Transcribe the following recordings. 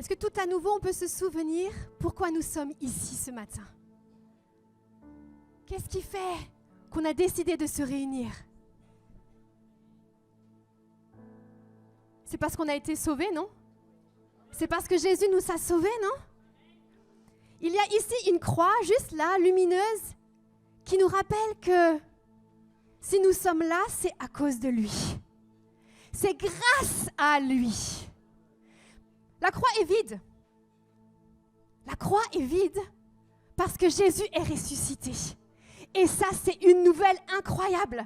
Est-ce que tout à nouveau, on peut se souvenir pourquoi nous sommes ici ce matin? Qu'est-ce qui fait qu'on a décidé de se réunir? C'est parce qu'on a été sauvés, non? C'est parce que Jésus nous a sauvés, non? Il y a ici une croix, juste là, lumineuse, qui nous rappelle que si nous sommes là, c'est à cause de lui. C'est grâce à lui. La croix est vide. La croix est vide parce que Jésus est ressuscité. Et ça, c'est une nouvelle incroyable.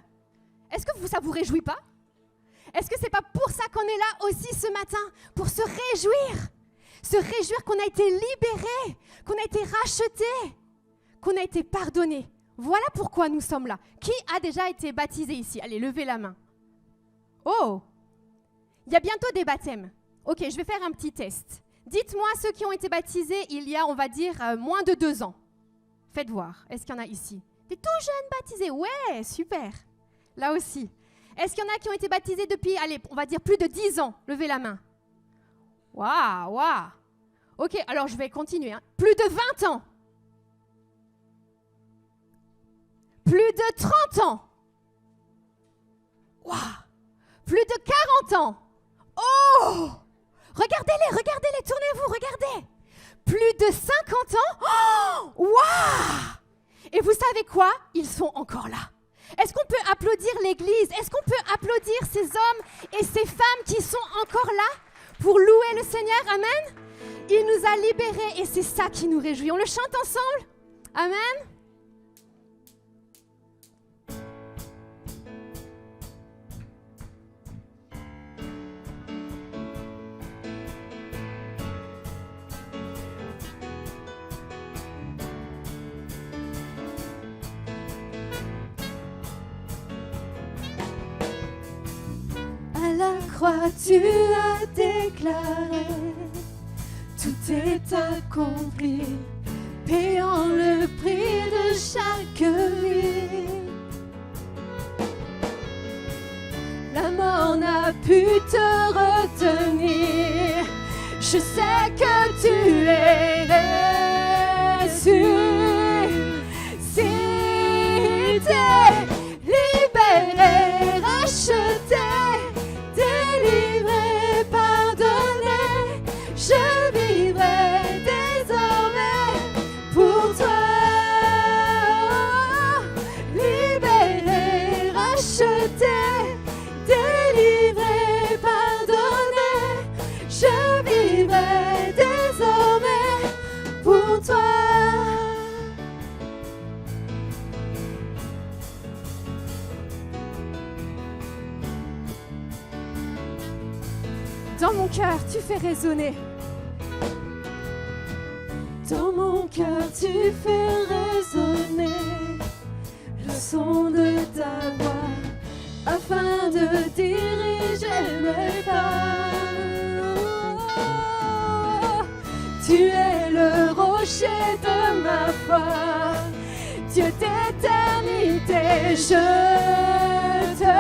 Est-ce que ça ne vous réjouit pas? Est-ce que ce n'est pas pour ça qu'on est là aussi ce matin? Pour se réjouir. Se réjouir qu'on a été libérés, qu'on a été rachetés, qu'on a été pardonnés. Voilà pourquoi nous sommes là. Qui a déjà été baptisé ici? Allez, levez la main. Oh! Il y a bientôt des baptêmes. Ok, je vais faire un petit test. Dites-moi ceux qui ont été baptisés il y a, on va dire, moins de 2 ans. Faites voir. Est-ce qu'il y en a ici? Des tout jeunes baptisés. Ouais, super. Là aussi. Est-ce qu'il y en a qui ont été baptisés depuis, allez, on va dire plus de 10 ans? Levez la main. Waouh, waouh. Ok, alors je vais continuer. Hein. Plus de 20 ans. Plus de 30 ans. Waouh. Plus de 40 ans. Oh! Regardez-les, tournez-vous, regardez. Plus de 50 ans. Oh! Waouh! Et vous savez quoi? Ils sont encore là. Est-ce qu'on peut applaudir l'Église? Est-ce qu'on peut applaudir ces hommes et ces femmes qui sont encore là pour louer le Seigneur? Amen. Il nous a libérés et c'est ça qui nous réjouit. On le chante ensemble? Amen. À la croix, tu as déclaré, tout est accompli, payant le prix de chaque vie. La mort n'a pu te retenir, je sais que tu es ressuscité. Si t'es libéré, racheté, délivré, pardonné, je vivrai désormais pour toi. Libéré, racheté, délivré, pardonné, je vivrai désormais pour toi. Dans mon cœur, tu fais résonner. Dans mon cœur, tu fais résonner le son de ta voix afin de diriger mes pas. Tu es le rocher de ma foi, Dieu d'éternité, je te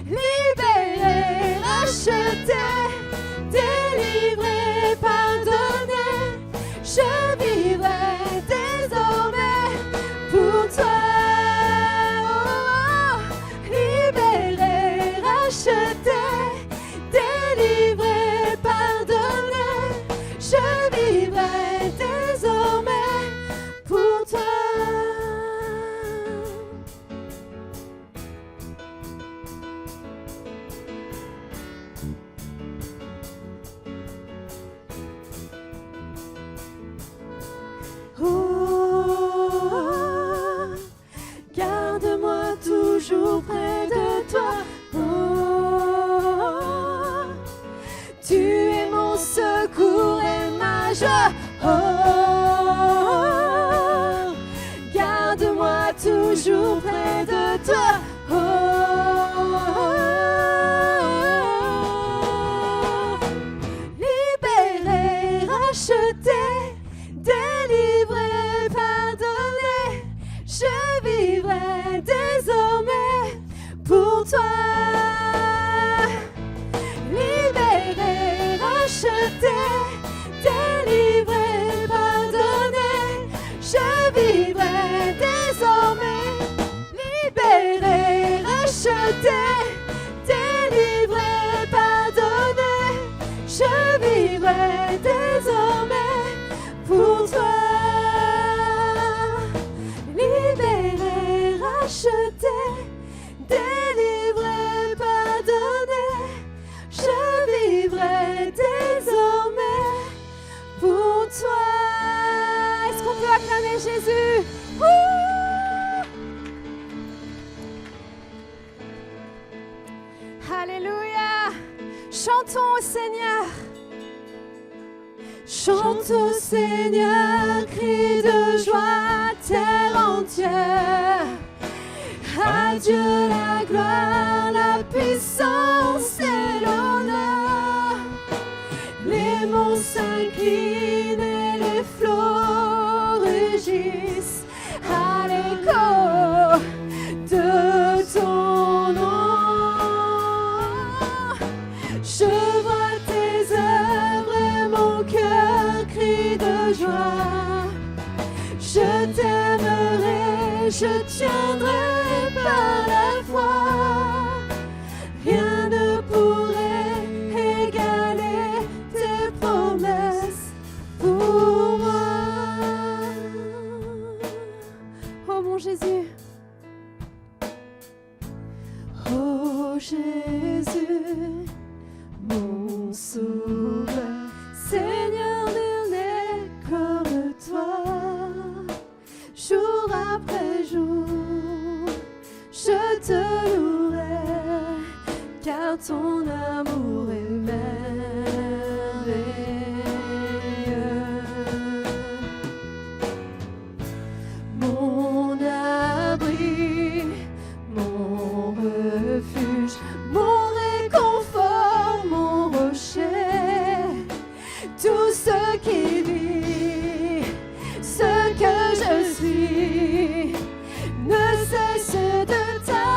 libéré, racheté, délivré, pardonné, je vivrai désormais pour toi. Libéré, racheté, délivré, pardonné, je vivrai désormais pour toi. racheté, délivré, pardonné. Je vivrai désormais pour toi. Libéré, racheté, délivré, pardonné. Je vivrai désormais pour toi. Est-ce qu'on peut acclamer Jésus? Alléluia. Chantons au Seigneur. Chante au Seigneur, crie de joie, terre entière. À Dieu la gloire, la puissance et l'honneur. Les monts s'inclinent et les flots rugissent à l'écho de ton nom. Je vois tes œuvres et mon cœur crie de joie. Je t'aimerai, je tiendrai par la foi. Rien ne pourrait égaler tes promesses pour moi. Oh mon Jésus. Oh Jésus, mon sauveur, Seigneur, nul n'est comme toi. Jour après jour, je te louerai, car ton amour est merveilleux. Mon abri, mon refuge, mon réconfort, mon rocher, tout ce qui vit, ce que je suis, ne cesse de t'adorer.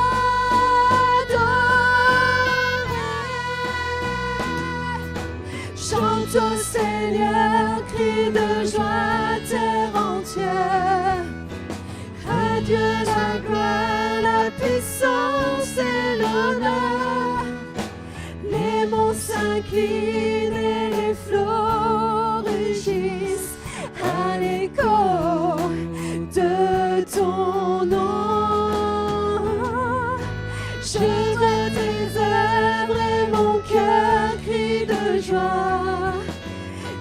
Chante au Seigneur, crie de joie, terre entière. À Dieu la gloire, la puissance et l'honneur. Les monts s'inclinent et les flots rugissent à l'écho de ton nom. Je vois tes œuvres et mon cœur crie de joie.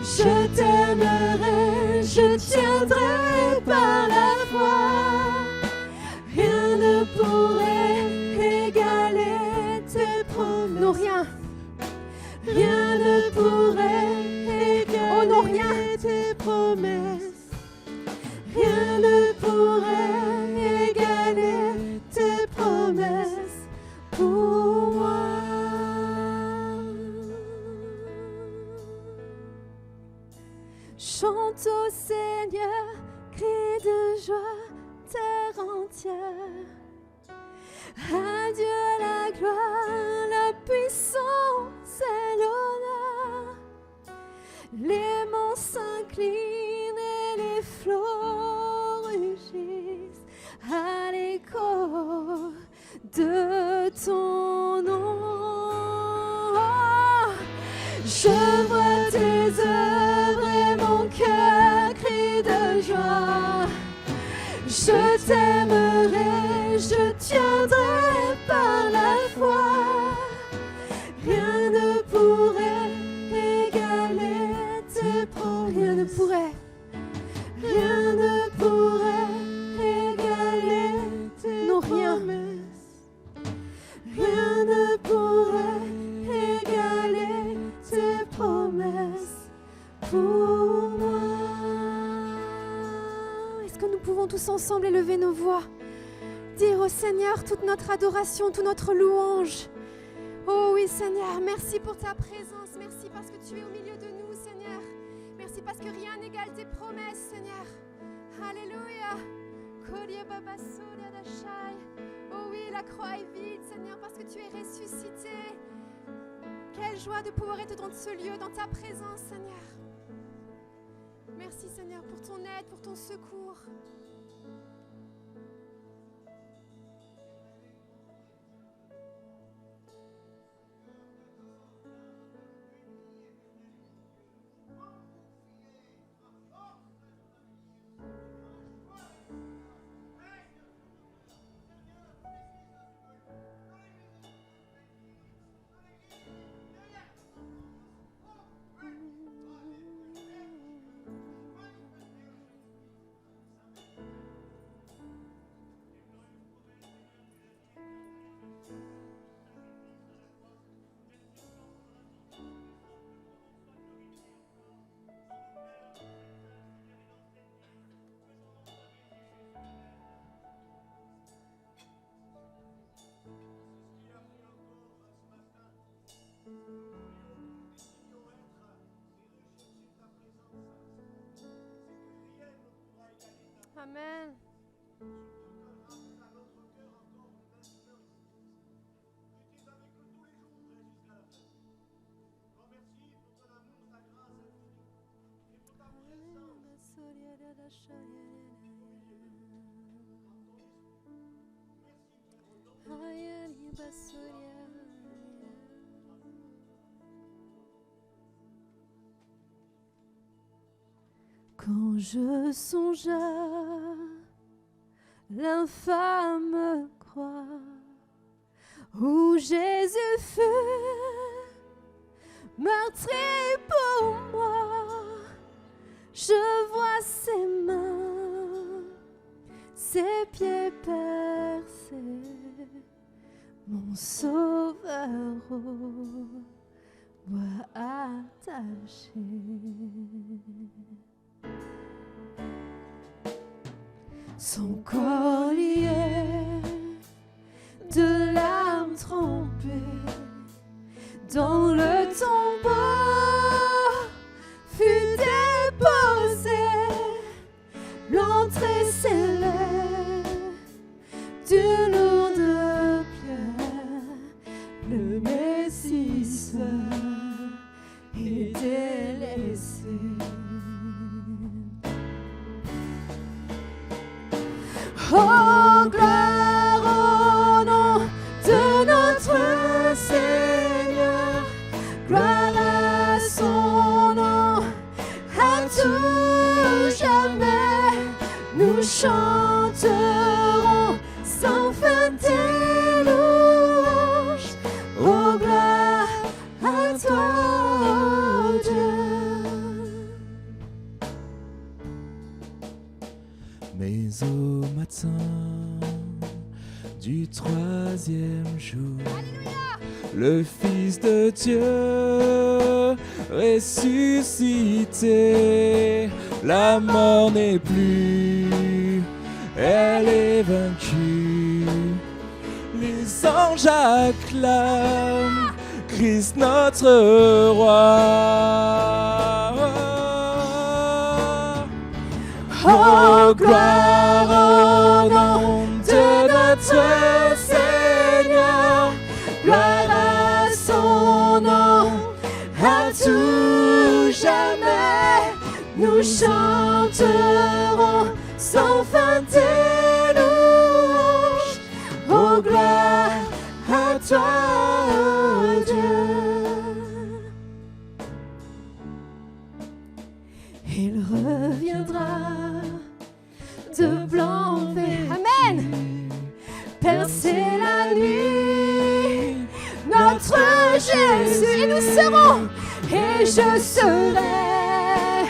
Je t'aimerai, je tiendrai par la foi. Rien ne pourrait égaler tes promesses. Non, rien. Rien ne pourrait égaler Oh non, rien. tes promesses. Rien ne pourrait égaler tes promesses pour moi. Chante au Seigneur, crie de joie, terre entière. À Dieu la gloire, la puissance et l'honneur. Les monts s'inclinent et les flots rugissent à l'écho de ton nom. Je vois tes œuvres et mon cœur crie de joie. Je t'aimerai, je tiendrai par la foi. Rien ne pourrait égaler tes promesses. Rien ne pourrait. Rien ne pourrait égaler tes Non, rien. promesses. Rien ne pourrait égaler tes promesses pour moi. Est-ce que nous pouvons tous ensemble élever nos voix, dire au Seigneur toute notre adoration, toute notre louange. Oh oui Seigneur, merci pour ta présence, merci parce que tu es au milieu de nous Seigneur. Merci parce que rien n'égale tes promesses Seigneur. Alléluia. Oh oui, la croix est vide Seigneur parce que tu es ressuscité. Quelle joie de pouvoir être dans ce lieu, dans ta présence Seigneur. Merci Seigneur pour ton aide, pour ton secours. Amen. Quand je songe à l'infâme croix où Jésus fut meurtri pour moi, je vois ses mains, ses pieds percés, mon sauveur au bois attaché. Son corps lié, de larmes trempées, dans le tombeau fut déposé, l'entrée scellée d'une lourde pierre, le Messie seul est délaissé. Oh, gloire au nom de notre Seigneur, gloire à son nom, à tout jamais, nous chanterons sans fin tes louanges. Oh, gloire à toi, oh Dieu. Mais au matin du troisième jour, le Fils de Dieu ressuscité, la mort n'est plus, elle est vaincue. Les anges acclament Christ notre roi. Oh, gloire au nom de notre Seigneur, gloire à son nom, à tout jamais, nous chanterons sans fin tes louanges. Oh, gloire à toi, oh Dieu. Il reviendra de blanc vêtu. Amen. Percer la nuit, notre Jésus, et nous serons, et je serai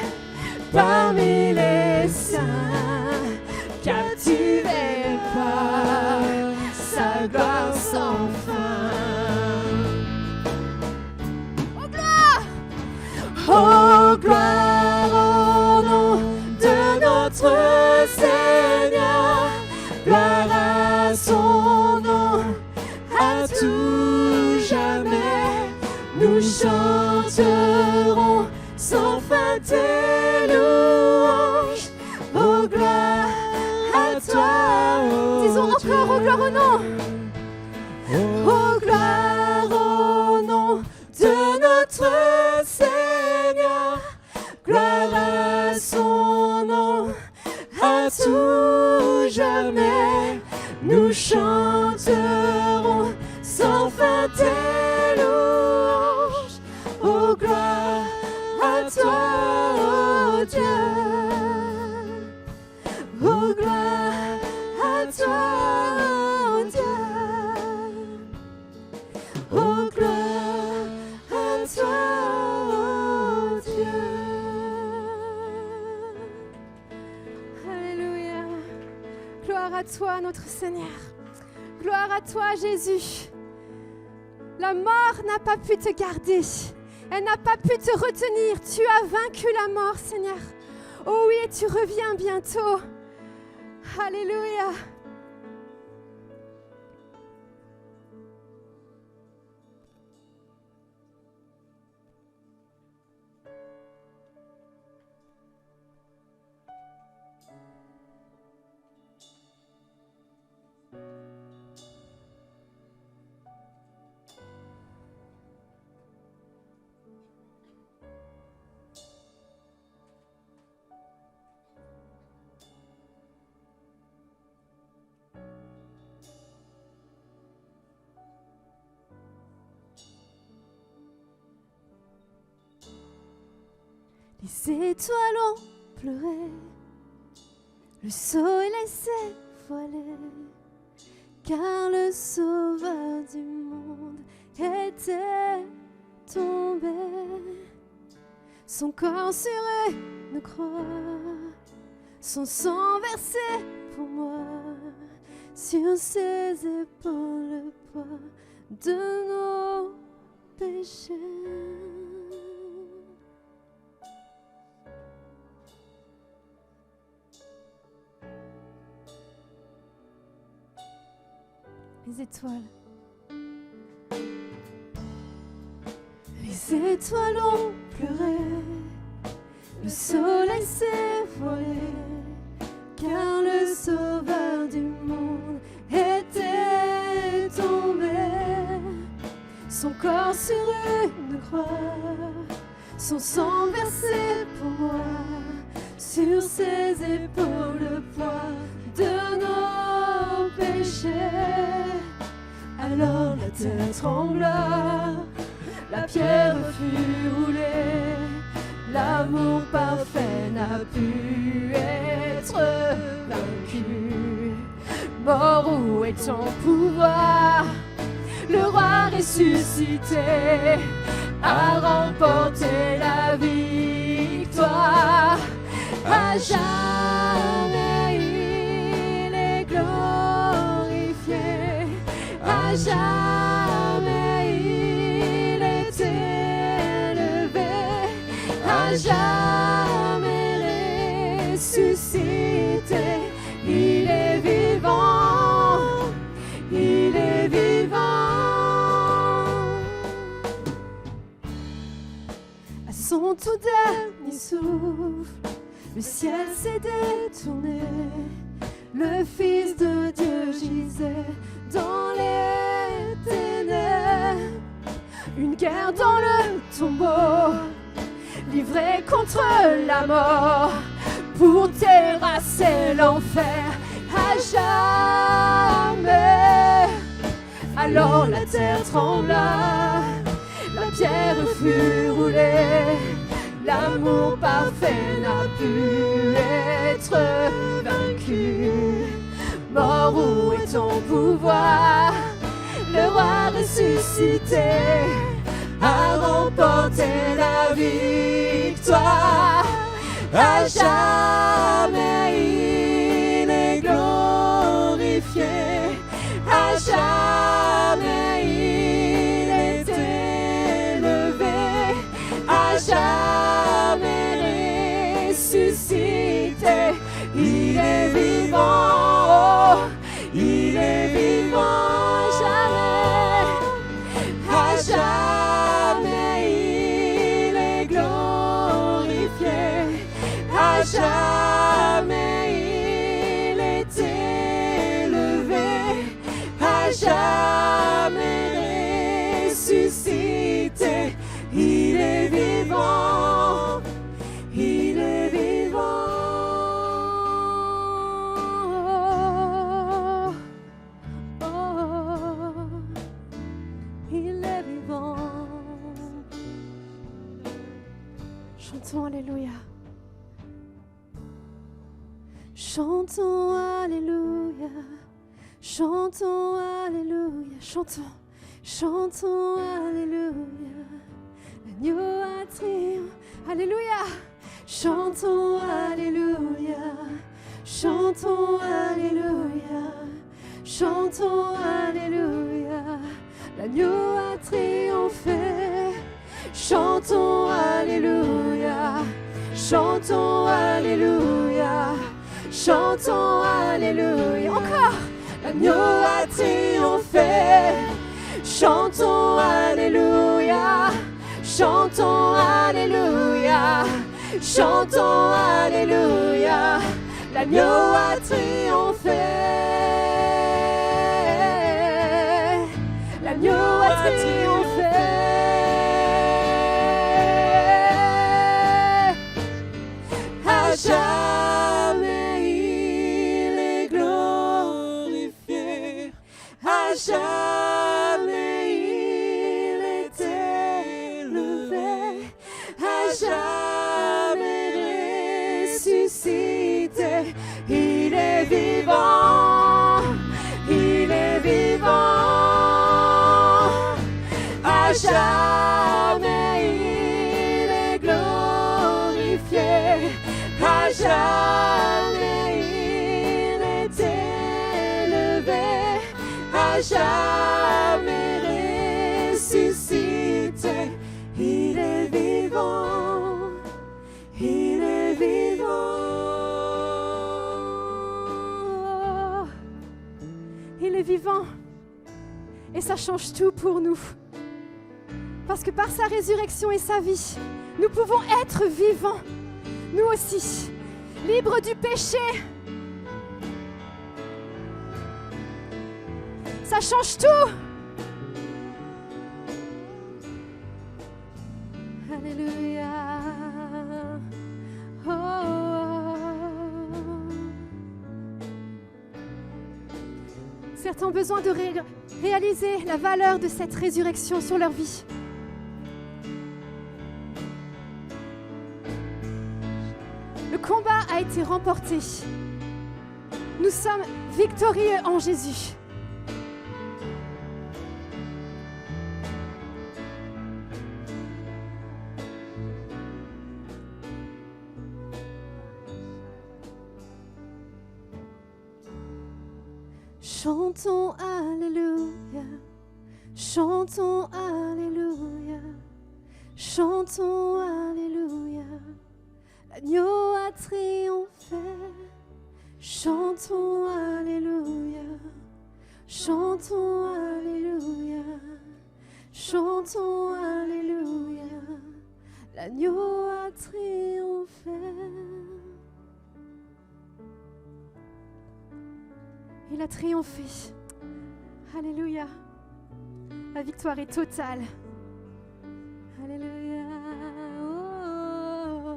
parmi les saints, captivés par sa gloire sans fin. Oh, gloire au nom de notre Seigneur, gloire à son nom, à tout jamais, nous chanterons sans fin tes louanges. Oh, gloire à toi, oh Disons Dieu. encore, oh gloire au nom. Oh, gloire au nom de notre Seigneur, gloire à son nom, à tout jamais, nous chanterons sans fin tes louanges. Oh, gloire à toi, oh Dieu. Oh, gloire à toi, oh Dieu. Oh, gloire à toi, oh Dieu. Alléluia. Gloire à toi, notre Seigneur. Gloire à toi, Jésus. La mort n'a pas pu te garder. Elle n'a pas pu te retenir. Tu as vaincu la mort, Seigneur. Oh oui, et tu reviens bientôt. Alléluia. Les étoiles ont pleuré, le soleil s'est voilé, car le sauveur du monde était tombé. Son corps sur une croix, son sang versé pour moi, sur ses épaules le poids de nos péchés. Les étoiles. Les étoiles ont pleuré, le soleil s'est voilé, car le sauveur du monde était tombé. Son corps sur une croix, son sang versé pour moi, sur ses épaules le poids de nos péchés. Alors la terre trembla, la pierre fut roulée, l'amour parfait n'a pu être vaincu. Mort, où est ton pouvoir? Le roi ressuscité a remporté la victoire. À jamais il est glorifié, à jamais il est élevé, à jamais ressuscité. Il est vivant, il est vivant. À son tout dernier souffle, le ciel s'est détourné, le Fils de Dieu gisait dans les ténèbres. Une guerre dans le tombeau, livrée contre la mort, pour terrasser l'enfer à jamais. Alors la terre trembla, la pierre fut roulée, l'amour parfait n'a pu être vaincu. Mort, où est ton pouvoir? Le roi ressuscité a remporté la victoire. À jamais il est glorifié, à jamais il est élevé, à jamais ressuscité. Il est vivant, il est vivant, jamais, à jamais il est glorifié, à jamais il est élevé, à jamais ressuscité. Il est vivant, il est vivant. Il est vivant. Chantons Alléluia. Chantons Alléluia. Chantons Alléluia. Chantons. Chantons Alléluia. L'agneau a triomphé. Alléluia. Chantons Alléluia. Chantons Alléluia. Chantons Alléluia. L'agneau a triomphé. Chantons Alléluia. Chantons Alléluia. Chantons Alléluia. Encore. L'agneau a triomphé. Chantons Alléluia. Chantons Alléluia. Chantons Alléluia. L'agneau a triomphé. L'agneau a triomphé. À jamais il est glorifié, à jamais il est élevé, à jamais à jamais il est glorifié, à jamais il est élevé, à jamais ressuscité, il est vivant, il est vivant. Il est vivant. Et ça change tout pour nous. Parce que par sa résurrection et sa vie, nous pouvons être vivants, nous aussi, libres du péché. Ça change tout. Alléluia. Oh, oh. Certains ont besoin de réaliser la valeur de cette résurrection sur leur vie. Le combat a été remporté. Nous sommes victorieux en Jésus. Chantons Alléluia, chantons Alléluia, chantons Alléluia, l'agneau a triomphé. Chantons Alléluia, chantons Alléluia, chantons Alléluia, l'agneau a triomphé. Il a triomphé. Alléluia. La victoire est totale. Alléluia. Oh.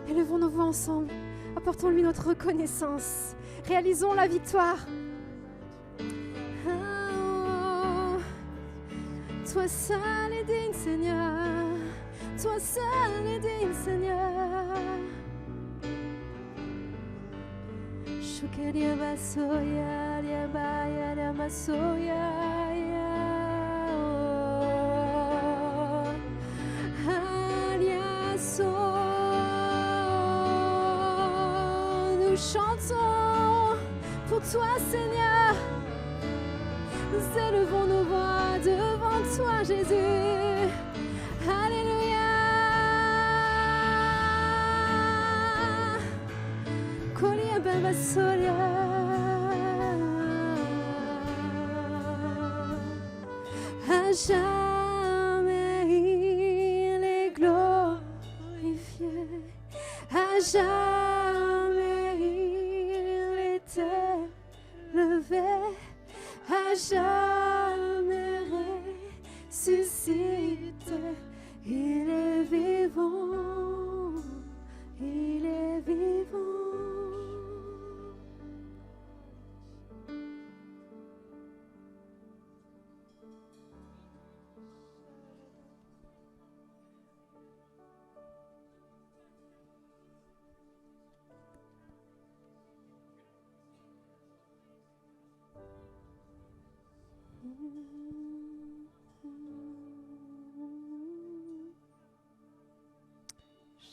Élevons nos voix ensemble. Apportons-lui notre reconnaissance. Réalisons la victoire. Oh. Toi seul est digne, Seigneur. Toi seul est digne, Seigneur. Shukeria basoya, riabaya, riamasoya, nous chantons pour toi, Seigneur. Nous élevons nos voix devant toi, Jésus. Alléluia. À jamais il est glorifié, à jamais il est élevé, à jamais ressuscité, il est vivant, il est vivant.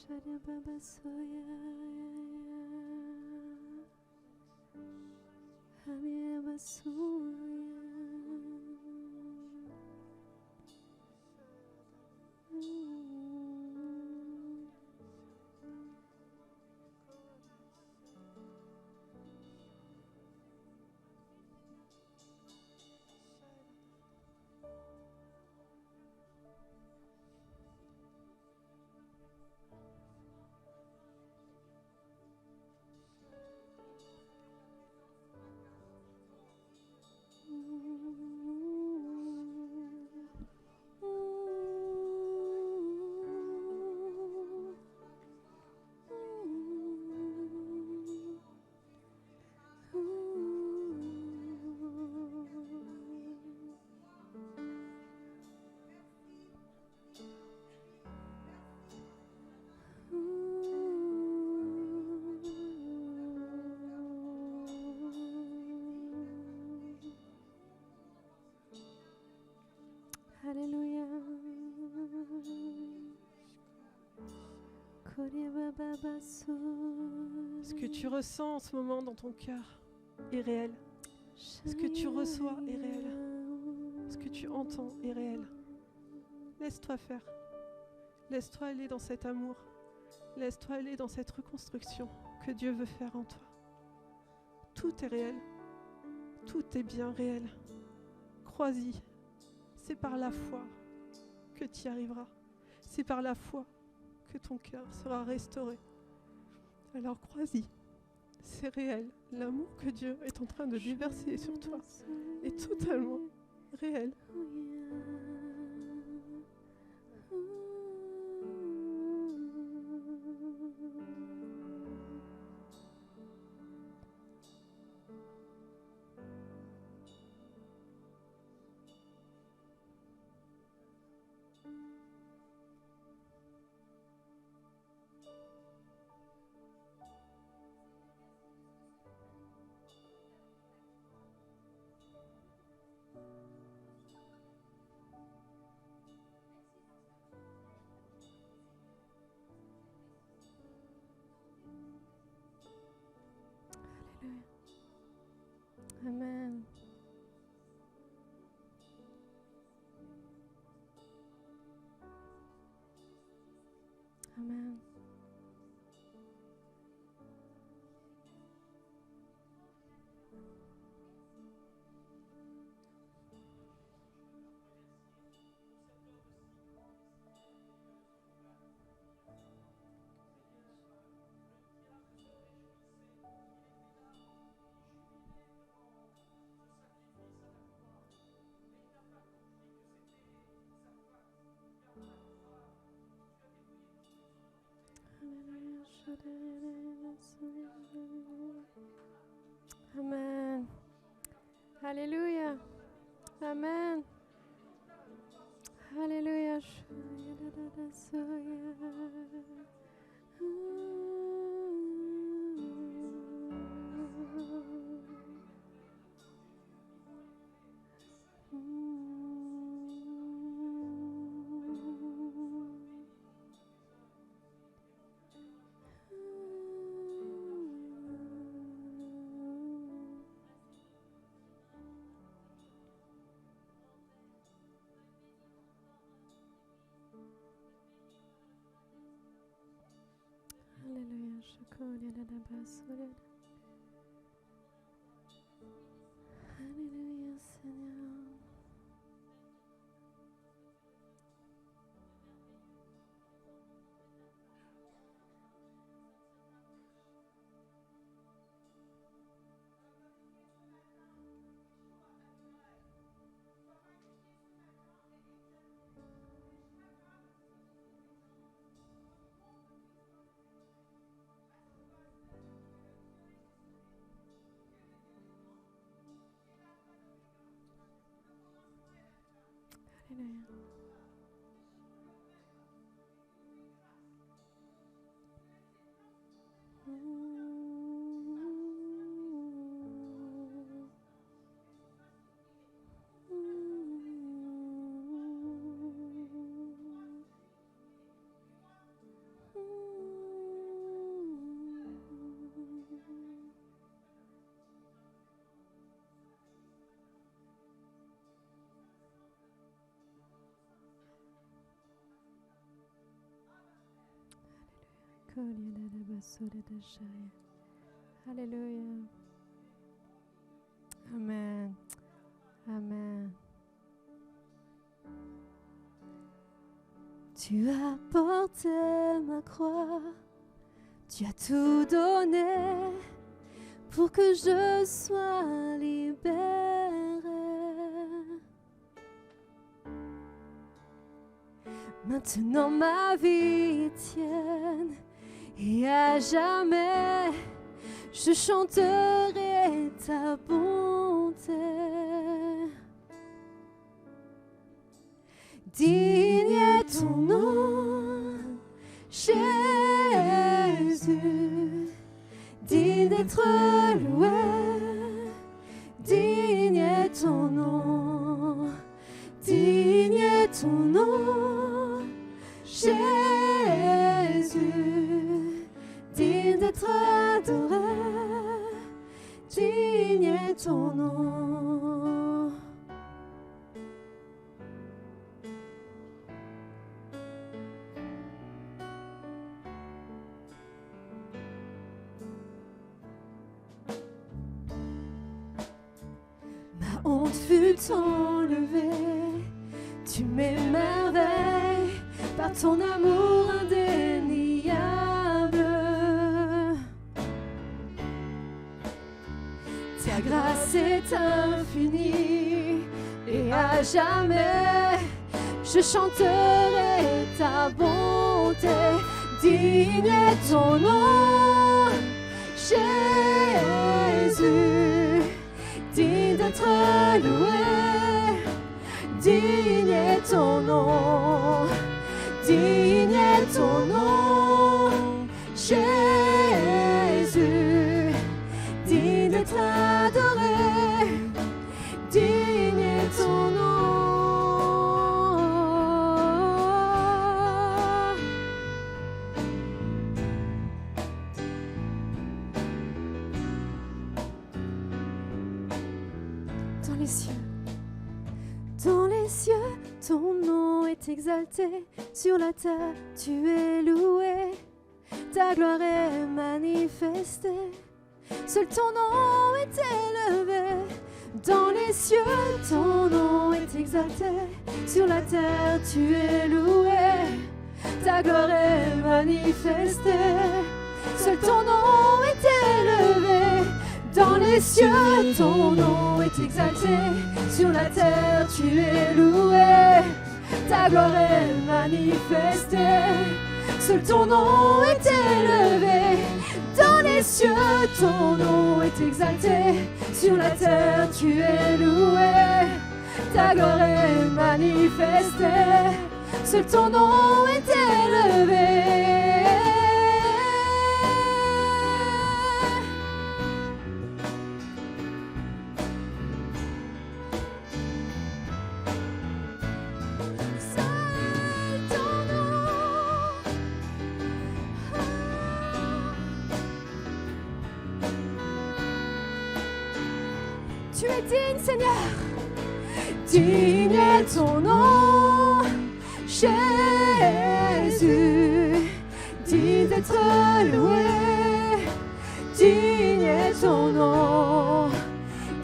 Sharia Baba Soya, Hamia Basoya. Alléluia. Ce que tu ressens en ce moment dans ton cœur est réel. Ce que tu reçois est réel. Ce que tu entends est réel. Laisse-toi faire. Laisse-toi aller dans cet amour. Laisse-toi aller dans cette reconstruction que Dieu veut faire en toi. Tout est réel. Tout est bien réel. Crois-y. C'est par la foi que tu y arriveras. C'est par la foi que ton cœur sera restauré. Alors crois-y. C'est réel. L'amour que Dieu est en train de déverser sur toi est totalement réel. Amen. Amen. Amen. Alléluia. Amen. Alléluia. Alléluia. Alléluia, Seigneur. Alléluia. Alléluia. Amen. Amen. Tu as porté ma croix, tu as tout donné pour que je sois libérée. Maintenant ma vie tienne et à jamais je chanterai ta bonté. Digne est ton nom, Jésus, digne d'être loué. Digne est ton nom, digne ton nom, Jésus, digne d'être adoré, digne est ton nom. Ma honte fut enlevée, tu m'émerveilles par ton amour indéniable. Ta grâce est infinie et à jamais je chanterai ta bonté. Digne est ton nom, Jésus, digne d'être loué. Digne est ton nom, digne est ton nom, Jésus, digne d'être adoré, digne est ton nom. Dans les cieux, ton nom est exalté, sur la terre tu es loué, ta gloire est manifestée, seul ton nom est élevé. Dans les cieux, ton nom est exalté, sur la terre tu es loué, ta gloire est manifestée, seul ton nom est élevé. Dans les cieux, ton nom est exalté, sur la terre tu es loué, ta gloire est manifestée, seul ton nom est élevé. Dans les cieux, ton nom est exalté, sur la terre tu es loué, ta gloire est manifestée, seul ton nom est élevé. Tu es digne, Seigneur, digne est ton nom, Jésus, digne d'être loué, digne est ton nom,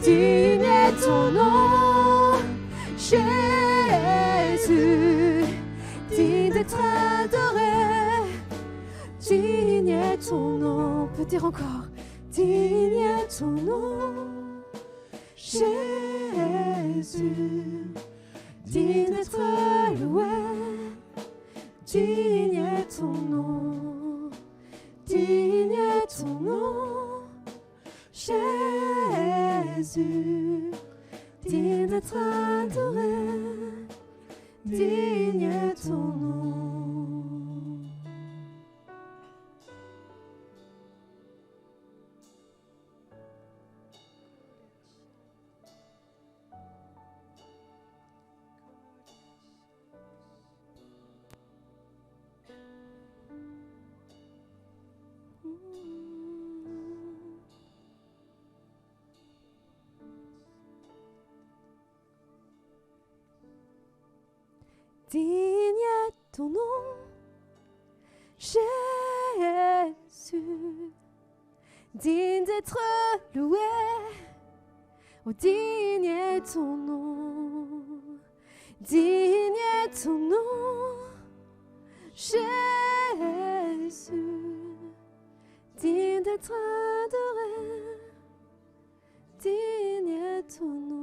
digne est ton nom, Jésus, digne d'être adoré, digne est ton nom. On peut dire encore, digne est ton nom, Jésus, digne d'être loué, digne est ton nom, digne est ton nom, Jésus, digne d'être adoré, digne est ton nom. Digne est ton nom, Jésus, digne d'être loué, oh digne est ton nom, digne est ton nom, Jésus, digne d'être adoré, digne est ton nom.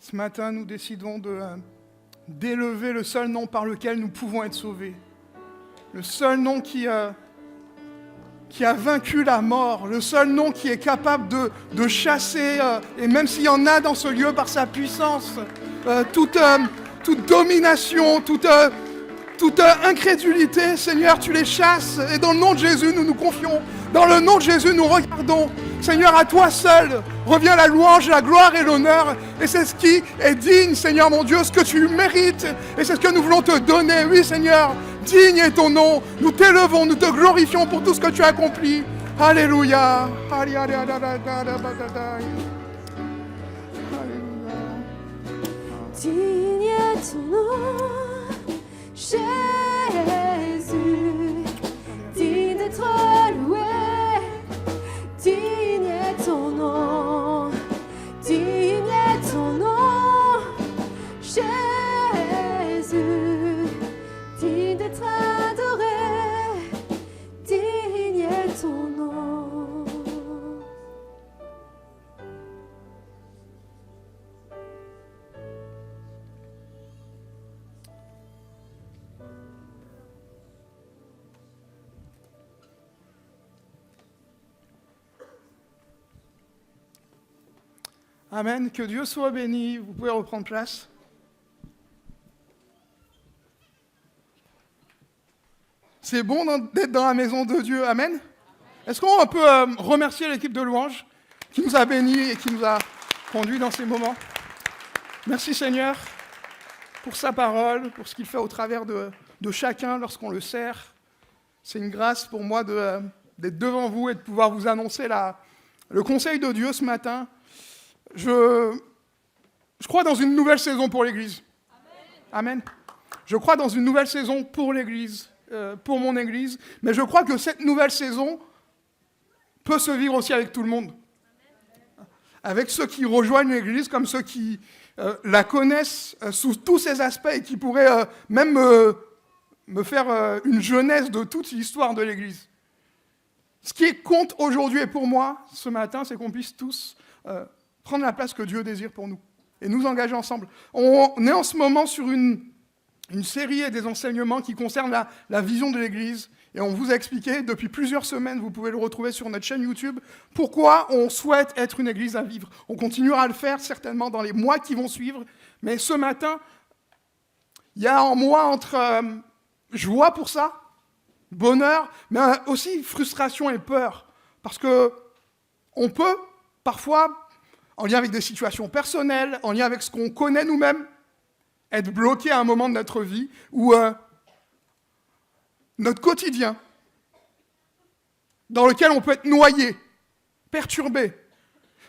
Ce matin, nous décidons d'élever le seul nom par lequel nous pouvons être sauvés. Le seul nom qui a vaincu la mort, le seul nom qui est capable de chasser, et même s'il y en a dans ce lieu par sa puissance, toute domination, toute incrédulité, Seigneur, tu les chasses. Et dans le nom de Jésus, nous nous confions. Dans le nom de Jésus, nous regardons. Seigneur, à toi seul revient la louange, la gloire et l'honneur. Et c'est ce qui est digne, Seigneur mon Dieu, ce que tu mérites. Et c'est ce que nous voulons te donner. Oui, Seigneur, digne est ton nom. Nous t'élevons, nous te glorifions pour tout ce que tu as accompli. Alléluia. Digne est ton nom, Jésus, digne d'être loué. Digne est ton nom, digne est ton nom, Jésus, digne d'être adoré, digne est ton nom. Amen. Que Dieu soit béni. Vous pouvez reprendre place. C'est bon d'être dans la maison de Dieu. Amen. Est-ce qu'on peut remercier l'équipe de louange qui nous a bénis et qui nous a conduits dans ces moments? Merci Seigneur pour sa parole, pour ce qu'il fait au travers de chacun lorsqu'on le sert. C'est une grâce pour moi d'être devant vous et de pouvoir vous annoncer le conseil de Dieu ce matin. Je crois dans une nouvelle saison pour l'Église. Amen. Je crois dans une nouvelle saison pour l'Église, pour mon Église, mais je crois que cette nouvelle saison peut se vivre aussi avec tout le monde. Avec ceux qui rejoignent l'Église, comme ceux qui la connaissent sous tous ses aspects et qui pourraient même me faire une genèse de toute l'histoire de l'Église. Ce qui compte aujourd'hui et pour moi, ce matin, c'est qu'on puisse tous prendre la place que Dieu désire pour nous et nous engager ensemble. On est en ce moment sur une série et des enseignements qui concernent la vision de l'Église. Et on vous a expliqué depuis plusieurs semaines, vous pouvez le retrouver sur notre chaîne YouTube, pourquoi on souhaite être une Église à vivre. On continuera à le faire certainement dans les mois qui vont suivre. Mais ce matin, il y a en moi entre joie pour ça, bonheur, mais aussi frustration et peur. Parce qu'on peut parfois, en lien avec des situations personnelles, en lien avec ce qu'on connaît nous-mêmes, être bloqué à un moment de notre vie où notre quotidien, dans lequel on peut être noyé, perturbé,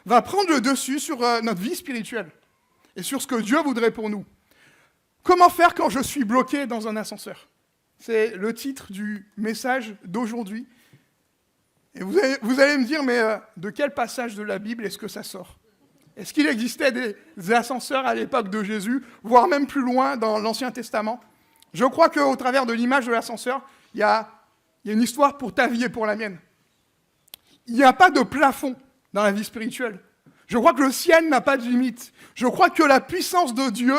va prendre le dessus sur notre vie spirituelle et sur ce que Dieu voudrait pour nous. Comment faire quand je suis bloqué dans un ascenseur? C'est le titre du message d'aujourd'hui. Et vous allez me dire, mais de quel passage de la Bible est-ce que ça sort? Est-ce qu'il existait des ascenseurs à l'époque de Jésus, voire même plus loin dans l'Ancien Testament? Je crois qu'au travers de l'image de l'ascenseur, il y a une histoire pour ta vie et pour la mienne. Il n'y a pas de plafond dans la vie spirituelle. Je crois que le ciel n'a pas de limite. Je crois que la puissance de Dieu,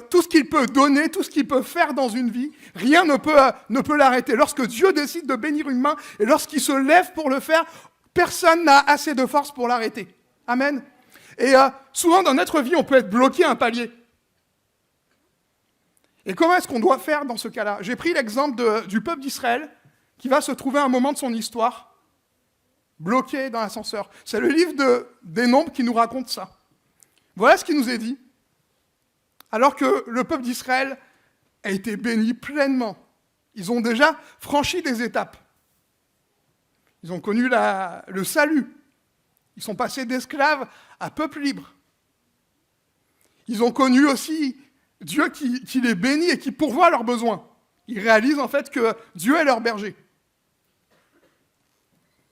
tout ce qu'il peut donner, tout ce qu'il peut faire dans une vie, rien ne peut l'arrêter. Lorsque Dieu décide de bénir une main et lorsqu'il se lève pour le faire, personne n'a assez de force pour l'arrêter. Amen. Et souvent dans notre vie, on peut être bloqué à un palier. Et comment est-ce qu'on doit faire dans ce cas-là? J'ai pris l'exemple du peuple d'Israël qui va se trouver à un moment de son histoire bloqué dans l'ascenseur. C'est le livre des Nombres qui nous raconte ça. Voilà ce qui nous est dit. Alors que le peuple d'Israël a été béni pleinement. Ils ont déjà franchi des étapes. Ils ont connu le salut. Ils sont passés d'esclaves à peuple libre. Ils ont connu aussi Dieu qui les bénit et qui pourvoit leurs besoins. Ils réalisent en fait que Dieu est leur berger.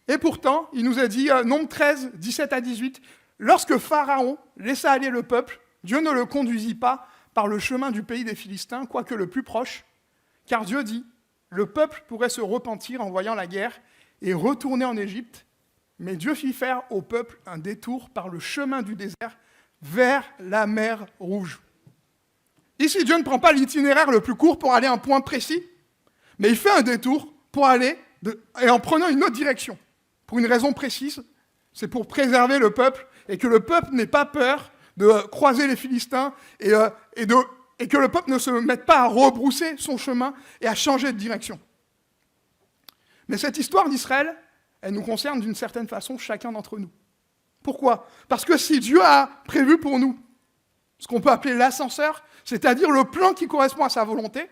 Et pourtant, il nous a dit, Nombre 13, 17 à 18, lorsque Pharaon laissa aller le peuple, Dieu ne le conduisit pas par le chemin du pays des Philistins, quoique le plus proche, car Dieu dit, le peuple pourrait se repentir en voyant la guerre et retourner en Égypte, mais Dieu fit faire au peuple un détour par le chemin du désert vers la mer Rouge. Ici, Dieu ne prend pas l'itinéraire le plus court pour aller à un point précis, mais il fait un détour pour aller, et en prenant une autre direction, pour une raison précise, c'est pour préserver le peuple, et que le peuple n'ait pas peur de croiser les Philistins, et que le peuple ne se mette pas à rebrousser son chemin et à changer de direction. Mais cette histoire d'Israël, elle nous concerne d'une certaine façon chacun d'entre nous. Pourquoi ? Parce que si Dieu a prévu pour nous ce qu'on peut appeler l'ascenseur, c'est-à-dire le plan qui correspond à sa volonté,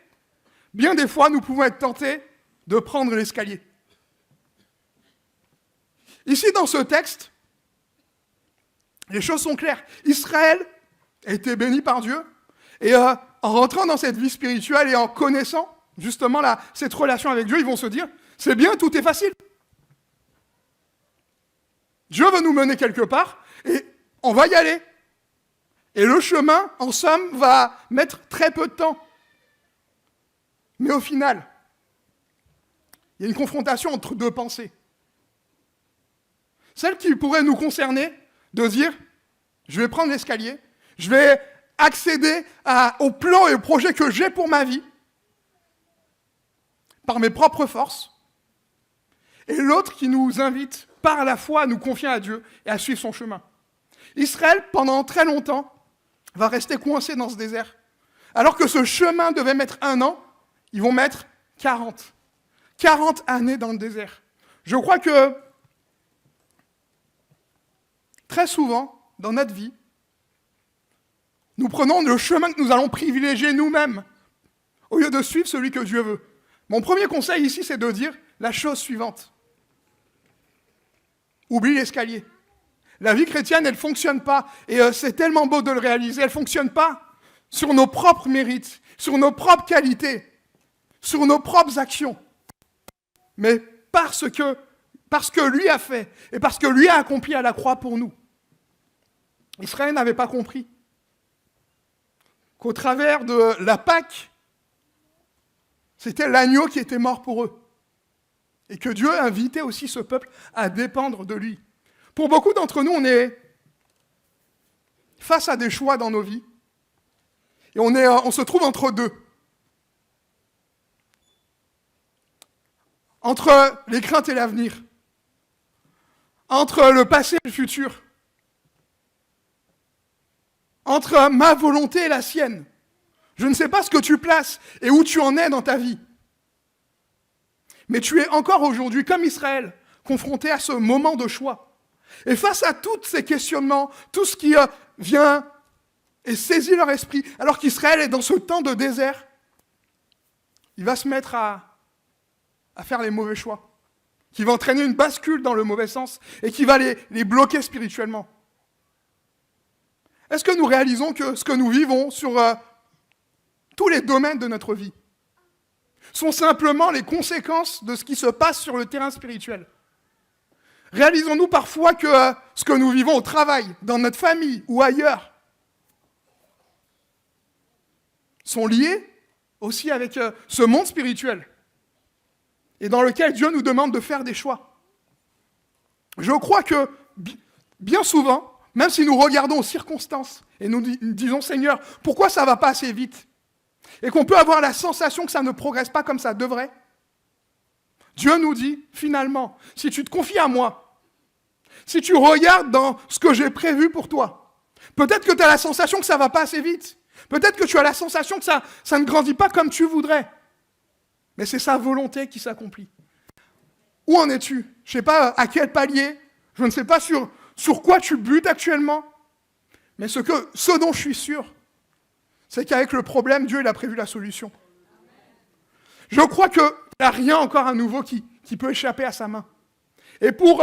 bien des fois, nous pouvons être tentés de prendre l'escalier. Ici, dans ce texte, les choses sont claires. Israël a été béni par Dieu, et en rentrant dans cette vie spirituelle et en connaissant justement cette relation avec Dieu, ils vont se dire, c'est bien, tout est facile. Dieu veut nous mener quelque part, et on va y aller. Et le chemin, en somme, va mettre très peu de temps. Mais au final, il y a une confrontation entre deux pensées. Celle qui pourrait nous concerner, de dire, je vais prendre l'escalier, je vais accéder au plan et au projet que j'ai pour ma vie, par mes propres forces, et l'autre qui nous invite, par la foi, à nous confier à Dieu et à suivre son chemin. Israël, pendant très longtemps, va rester coincé dans ce désert. Alors que ce chemin devait mettre 1 an, ils vont mettre 40. 40 années dans le désert. Je crois que très souvent, dans notre vie, nous prenons le chemin que nous allons privilégier nous-mêmes, au lieu de suivre celui que Dieu veut. Mon premier conseil ici, c'est de dire la chose suivante. Oublie l'escalier. La vie chrétienne, elle ne fonctionne pas, et c'est tellement beau de le réaliser, elle ne fonctionne pas sur nos propres mérites, sur nos propres qualités, sur nos propres actions, mais parce que lui a fait, et parce que lui a accompli à la croix pour nous. Israël n'avait pas compris qu'au travers de la Pâque, c'était l'agneau qui était mort pour eux, et que Dieu invitait aussi ce peuple à dépendre de lui. Pour beaucoup d'entre nous, on est face à des choix dans nos vies, et on se trouve entre deux. Entre les craintes et l'avenir, entre le passé et le futur, entre ma volonté et la sienne. Je ne sais pas ce que tu places et où tu en es dans ta vie. Mais tu es encore aujourd'hui, comme Israël, confronté à ce moment de choix. Et face à tous ces questionnements, tout ce qui vient et saisit leur esprit, alors qu'Israël est dans ce temps de désert, il va se mettre à faire les mauvais choix, qui va entraîner une bascule dans le mauvais sens et qui va les bloquer spirituellement. Est-ce que nous réalisons que ce que nous vivons sur tous les domaines de notre vie sont simplement les conséquences de ce qui se passe sur le terrain spirituel ? Réalisons-nous parfois que ce que nous vivons au travail, dans notre famille ou ailleurs, sont liés aussi avec ce monde spirituel et dans lequel Dieu nous demande de faire des choix. Je crois que bien souvent, même si nous regardons aux circonstances et nous disons « Seigneur, pourquoi ça ne va pas assez vite ?» et qu'on peut avoir la sensation que ça ne progresse pas comme ça devrait, Dieu nous dit, finalement, si tu te confies à moi, si tu regardes dans ce que j'ai prévu pour toi, peut-être que tu as la sensation que ça ne va pas assez vite, peut-être que tu as la sensation que ça ne grandit pas comme tu voudrais, mais c'est sa volonté qui s'accomplit. Où en es-tu ? Je ne sais pas à quel palier, je ne sais pas sur quoi tu butes actuellement, mais ce dont je suis sûr, c'est qu'avec le problème, Dieu il a prévu la solution. Je crois qu'il n'y a rien encore à nouveau qui peut échapper à sa main. Et pour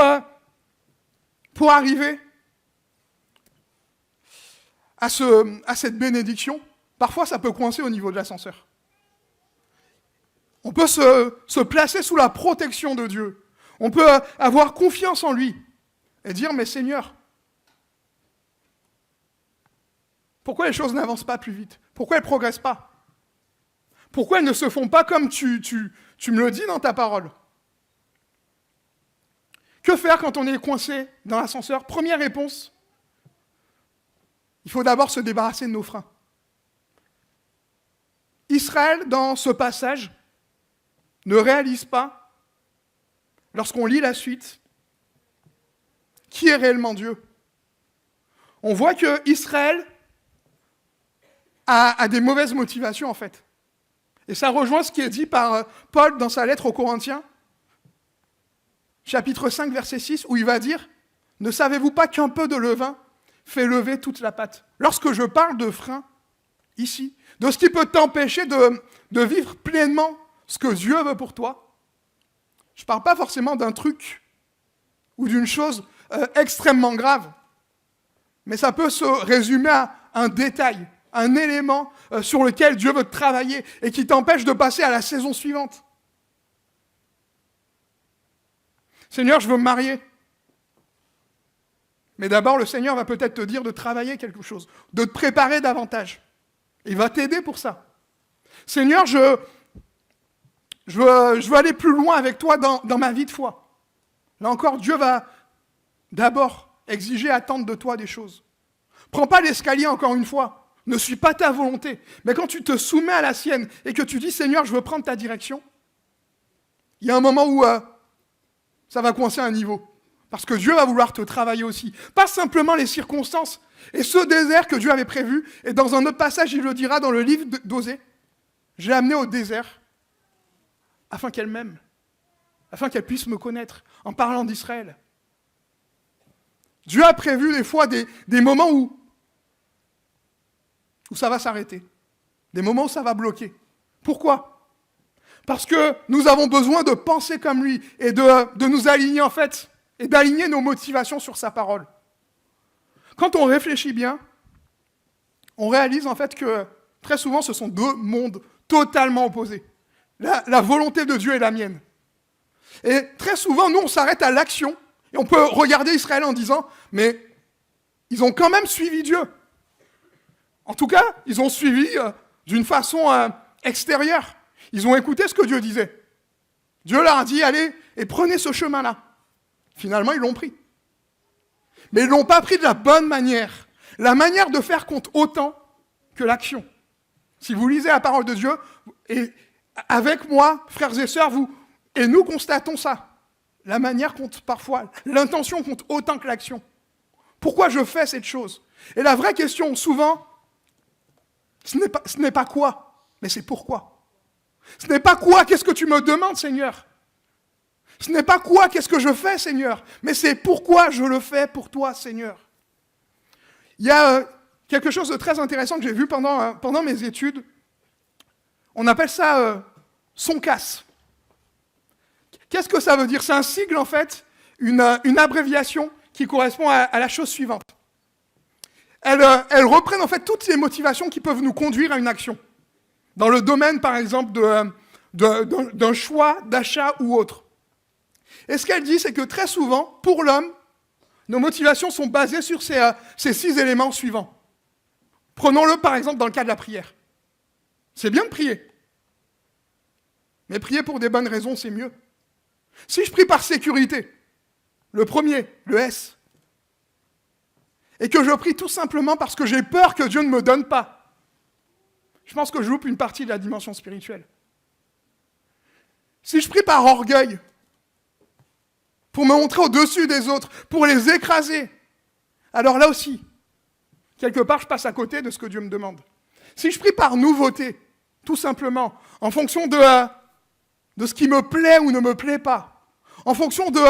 arriver à cette bénédiction, parfois ça peut coincer au niveau de l'ascenseur. On peut se placer sous la protection de Dieu. On peut avoir confiance en lui et dire, mais Seigneur, pourquoi les choses n'avancent pas plus vite ? Pourquoi elles ne progressent pas ? Pourquoi elles ne se font pas comme tu me le dis dans ta parole ? Que faire quand on est coincé dans l'ascenseur ? Première réponse, il faut d'abord se débarrasser de nos freins. Israël, dans ce passage, ne réalise pas, lorsqu'on lit la suite, qui est réellement Dieu. On voit que Israël a des mauvaises motivations, en fait. Et ça rejoint ce qui est dit par Paul dans sa lettre aux Corinthiens, chapitre 5, verset 6, où il va dire « Ne savez-vous pas qu'un peu de levain fait lever toute la pâte ?» Lorsque je parle de frein, ici, de ce qui peut t'empêcher de vivre pleinement ce que Dieu veut pour toi, je ne parle pas forcément d'un truc ou d'une chose extrêmement grave, mais ça peut se résumer à un détail, un élément sur lequel Dieu veut travailler et qui t'empêche de passer à la saison suivante. Seigneur, je veux me marier. Mais d'abord, le Seigneur va peut-être te dire de travailler quelque chose, de te préparer davantage. Il va t'aider pour ça. Seigneur, je veux aller plus loin avec toi dans ma vie de foi. Là encore, Dieu va d'abord exiger, attendre de toi des choses. Prends pas l'escalier encore une fois. Ne suis pas ta volonté. Mais quand tu te soumets à la sienne et que tu dis, Seigneur, je veux prendre ta direction, il y a un moment où ça va coincer un niveau. Parce que Dieu va vouloir te travailler aussi. Pas simplement les circonstances. Et ce désert que Dieu avait prévu, et dans un autre passage, il le dira dans le livre d'Osée, je l'ai amené au désert afin qu'elle m'aime, afin qu'elle puisse me connaître, en parlant d'Israël. Dieu a prévu des fois des moments où ça va s'arrêter, des moments où ça va bloquer. Pourquoi ? Parce que nous avons besoin de penser comme lui et de nous aligner en fait, et d'aligner nos motivations sur sa parole. Quand on réfléchit bien, on réalise en fait que très souvent ce sont deux mondes totalement opposés. La volonté de Dieu et la mienne. Et très souvent, nous, on s'arrête à l'action et on peut regarder Israël en disant « mais ils ont quand même suivi Dieu ». En tout cas, ils ont suivi d'une façon extérieure. Ils ont écouté ce que Dieu disait. Dieu leur a dit « allez et prenez ce chemin-là ». Finalement, ils l'ont pris. Mais ils ne l'ont pas pris de la bonne manière. La manière de faire compte autant que l'action. Si vous lisez la parole de Dieu, et avec moi, frères et sœurs, et nous constatons ça. La manière compte parfois, l'intention compte autant que l'action. Pourquoi je fais cette chose ? Et la vraie question, souvent, ce n'est pas quoi, mais c'est pourquoi. Ce n'est pas quoi, qu'est-ce que tu me demandes, Seigneur ? Ce n'est pas quoi, qu'est-ce que je fais, Seigneur, mais c'est pourquoi je le fais pour toi, Seigneur. Il y a quelque chose de très intéressant que j'ai vu pendant mes études. On appelle ça SONCAS. Qu'est-ce que ça veut dire ? C'est un sigle, en fait, une abréviation qui correspond à la chose suivante. Elles reprennent, en fait, toutes les motivations qui peuvent nous conduire à une action. Dans le domaine, par exemple, d'un choix, d'achat ou autre. Et ce qu'elle dit, c'est que très souvent, pour l'homme, nos motivations sont basées sur ces 6 éléments suivants. Prenons-le par exemple dans le cas de la prière. C'est bien de prier. Mais prier pour des bonnes raisons, c'est mieux. Si je prie par sécurité, le premier, le S, et que je prie tout simplement parce que j'ai peur que Dieu ne me donne pas, je pense que je loupe une partie de la dimension spirituelle. Si je prie par orgueil, pour me montrer au-dessus des autres, pour les écraser, alors là aussi, quelque part, je passe à côté de ce que Dieu me demande. Si je prie par nouveauté, tout simplement, en fonction de ce qui me plaît ou ne me plaît pas, en fonction de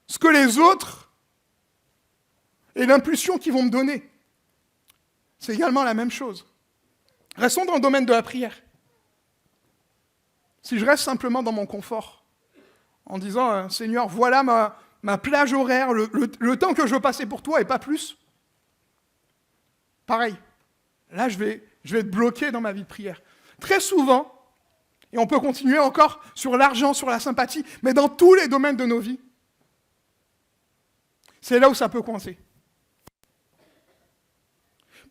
ce que les autres et l'impulsion qu'ils vont me donner, c'est également la même chose. Restons dans le domaine de la prière. Si je reste simplement dans mon confort, en disant, Seigneur, voilà ma plage horaire, le temps que je veux passer pour toi et pas plus. Pareil, là je vais être bloqué dans ma vie de prière. Très souvent, et on peut continuer encore sur l'argent, sur la sympathie, mais dans tous les domaines de nos vies, c'est là où ça peut coincer.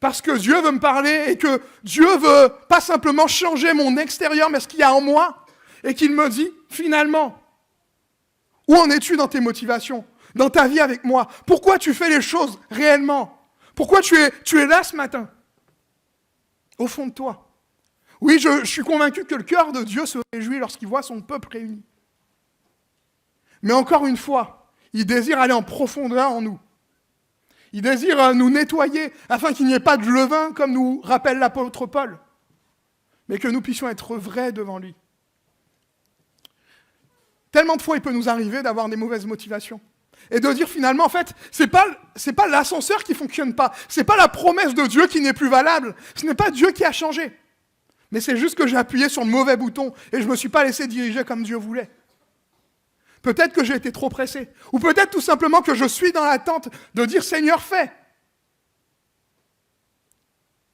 Parce que Dieu veut me parler et que Dieu veut pas simplement changer mon extérieur, mais ce qu'il y a en moi, et qu'il me dit, finalement, où en es-tu dans tes motivations, dans ta vie avec moi ? Pourquoi tu fais les choses réellement ? Pourquoi tu es là ce matin? Au fond de toi. Oui, je suis convaincu que le cœur de Dieu se réjouit lorsqu'il voit son peuple réuni. Mais encore une fois, il désire aller en profondeur en nous. Il désire nous nettoyer afin qu'il n'y ait pas de levain, comme nous rappelle l'apôtre Paul, mais que nous puissions être vrais devant lui. Tellement de fois, il peut nous arriver d'avoir des mauvaises motivations. Et de dire finalement, en fait, c'est pas l'ascenseur qui ne fonctionne pas. C'est pas la promesse de Dieu qui n'est plus valable. Ce n'est pas Dieu qui a changé. Mais c'est juste que j'ai appuyé sur le mauvais bouton et je ne me suis pas laissé diriger comme Dieu voulait. Peut-être que j'ai été trop pressé. Ou peut-être tout simplement que je suis dans l'attente de dire « Seigneur, fais !»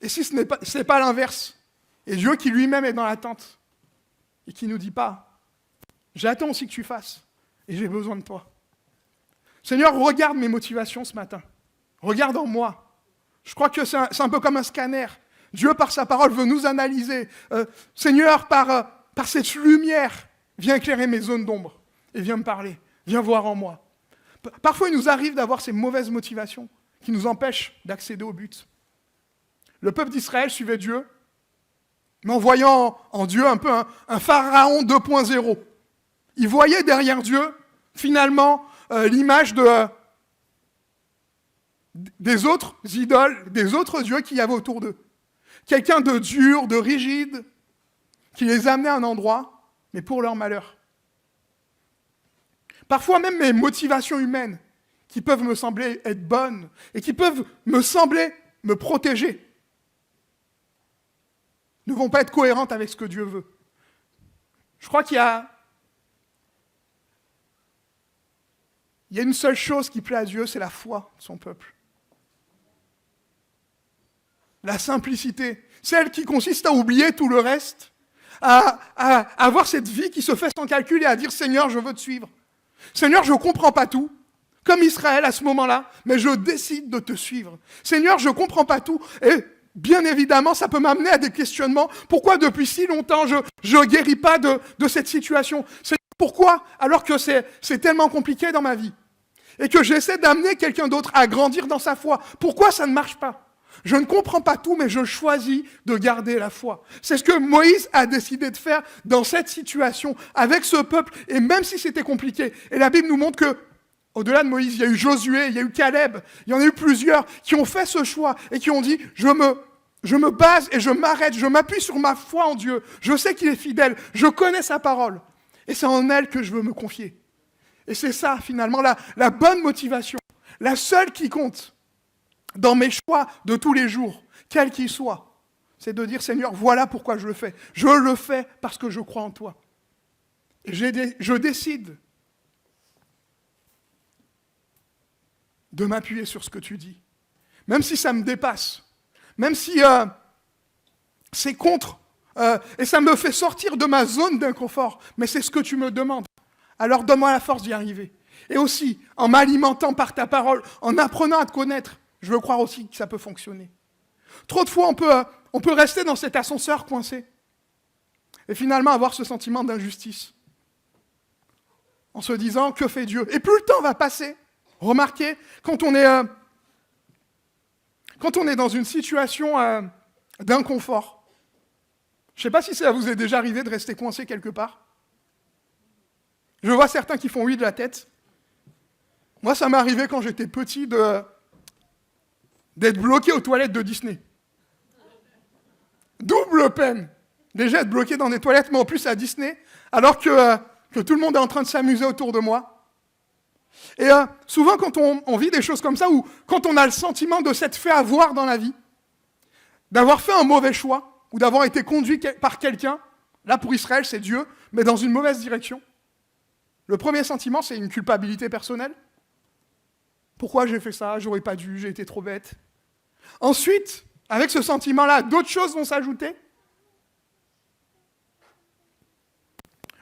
Et si ce n'est pas l'inverse, et Dieu qui lui-même est dans l'attente, et qui ne nous dit pas « J'attends aussi que tu fasses, et j'ai besoin de toi. » Seigneur, regarde mes motivations ce matin. Regarde en moi. Je crois que c'est un peu comme un scanner. Dieu, par sa parole, veut nous analyser. Seigneur, par cette lumière, viens éclairer mes zones d'ombre. Et viens me parler, viens voir en moi. Parfois, il nous arrive d'avoir ces mauvaises motivations qui nous empêchent d'accéder au but. Le peuple d'Israël suivait Dieu, mais en voyant en Dieu un peu un pharaon 2.0. Il voyait derrière Dieu, finalement, l'image des autres idoles, des autres dieux qu'il y avait autour d'eux. Quelqu'un de dur, de rigide, qui les amenait à un endroit, mais pour leur malheur. Parfois même mes motivations humaines, qui peuvent me sembler être bonnes, et qui peuvent me sembler me protéger, ne vont pas être cohérentes avec ce que Dieu veut. Je crois qu'il y a une seule chose qui plaît à Dieu, c'est la foi de son peuple. La simplicité, celle qui consiste à oublier tout le reste, à avoir cette vie qui se fait sans calcul et à dire « Seigneur, je veux te suivre. Seigneur, je ne comprends pas tout, comme Israël à ce moment-là, mais je décide de te suivre. Seigneur, je ne comprends pas tout, et bien évidemment, ça peut m'amener à des questionnements. Pourquoi depuis si longtemps je ne guéris pas de cette situation? Seigneur, pourquoi, alors que c'est tellement compliqué dans ma vie, et que j'essaie d'amener quelqu'un d'autre à grandir dans sa foi, pourquoi ça ne marche pas? Je ne comprends pas tout, mais je choisis de garder la foi. C'est ce que Moïse a décidé de faire dans cette situation, avec ce peuple, et même si c'était compliqué. Et la Bible nous montre que, au-delà de Moïse, il y a eu Josué, il y a eu Caleb, il y en a eu plusieurs qui ont fait ce choix et qui ont dit « Je me base et je m'arrête, je m'appuie sur ma foi en Dieu. Je sais qu'il est fidèle, je connais sa parole. Et c'est en elle que je veux me confier. » Et c'est ça, finalement, la bonne motivation, la seule qui compte dans mes choix de tous les jours, quels qu'ils soient, c'est de dire, Seigneur, voilà pourquoi je le fais. Je le fais parce que je crois en toi. Et je décide de m'appuyer sur ce que tu dis. Même si ça me dépasse, même si c'est contre, et ça me fait sortir de ma zone d'inconfort, mais c'est ce que tu me demandes. Alors donne-moi la force d'y arriver. Et aussi, en m'alimentant par ta parole, en apprenant à te connaître, je veux croire aussi que ça peut fonctionner. Trop de fois, on peut rester dans cet ascenseur coincé et finalement avoir ce sentiment d'injustice en se disant, que fait Dieu? Et plus le temps va passer, remarquez, quand on est dans une situation d'inconfort, je ne sais pas si ça vous est déjà arrivé de rester coincé quelque part. Je vois certains qui font oui de la tête. Moi, ça m'est arrivé quand j'étais petit d'être bloqué aux toilettes de Disney. Double peine. Déjà être bloqué dans des toilettes, mais en plus à Disney, alors que tout le monde est en train de s'amuser autour de moi. Et souvent, quand on vit des choses comme ça, ou quand on a le sentiment de s'être fait avoir dans la vie, d'avoir fait un mauvais choix, ou d'avoir été conduit par quelqu'un, là pour Israël, c'est Dieu, mais dans une mauvaise direction, le premier sentiment, c'est une culpabilité personnelle. Pourquoi j'ai fait ça? J'aurais pas dû, j'ai été trop bête. Ensuite, avec ce sentiment-là, d'autres choses vont s'ajouter.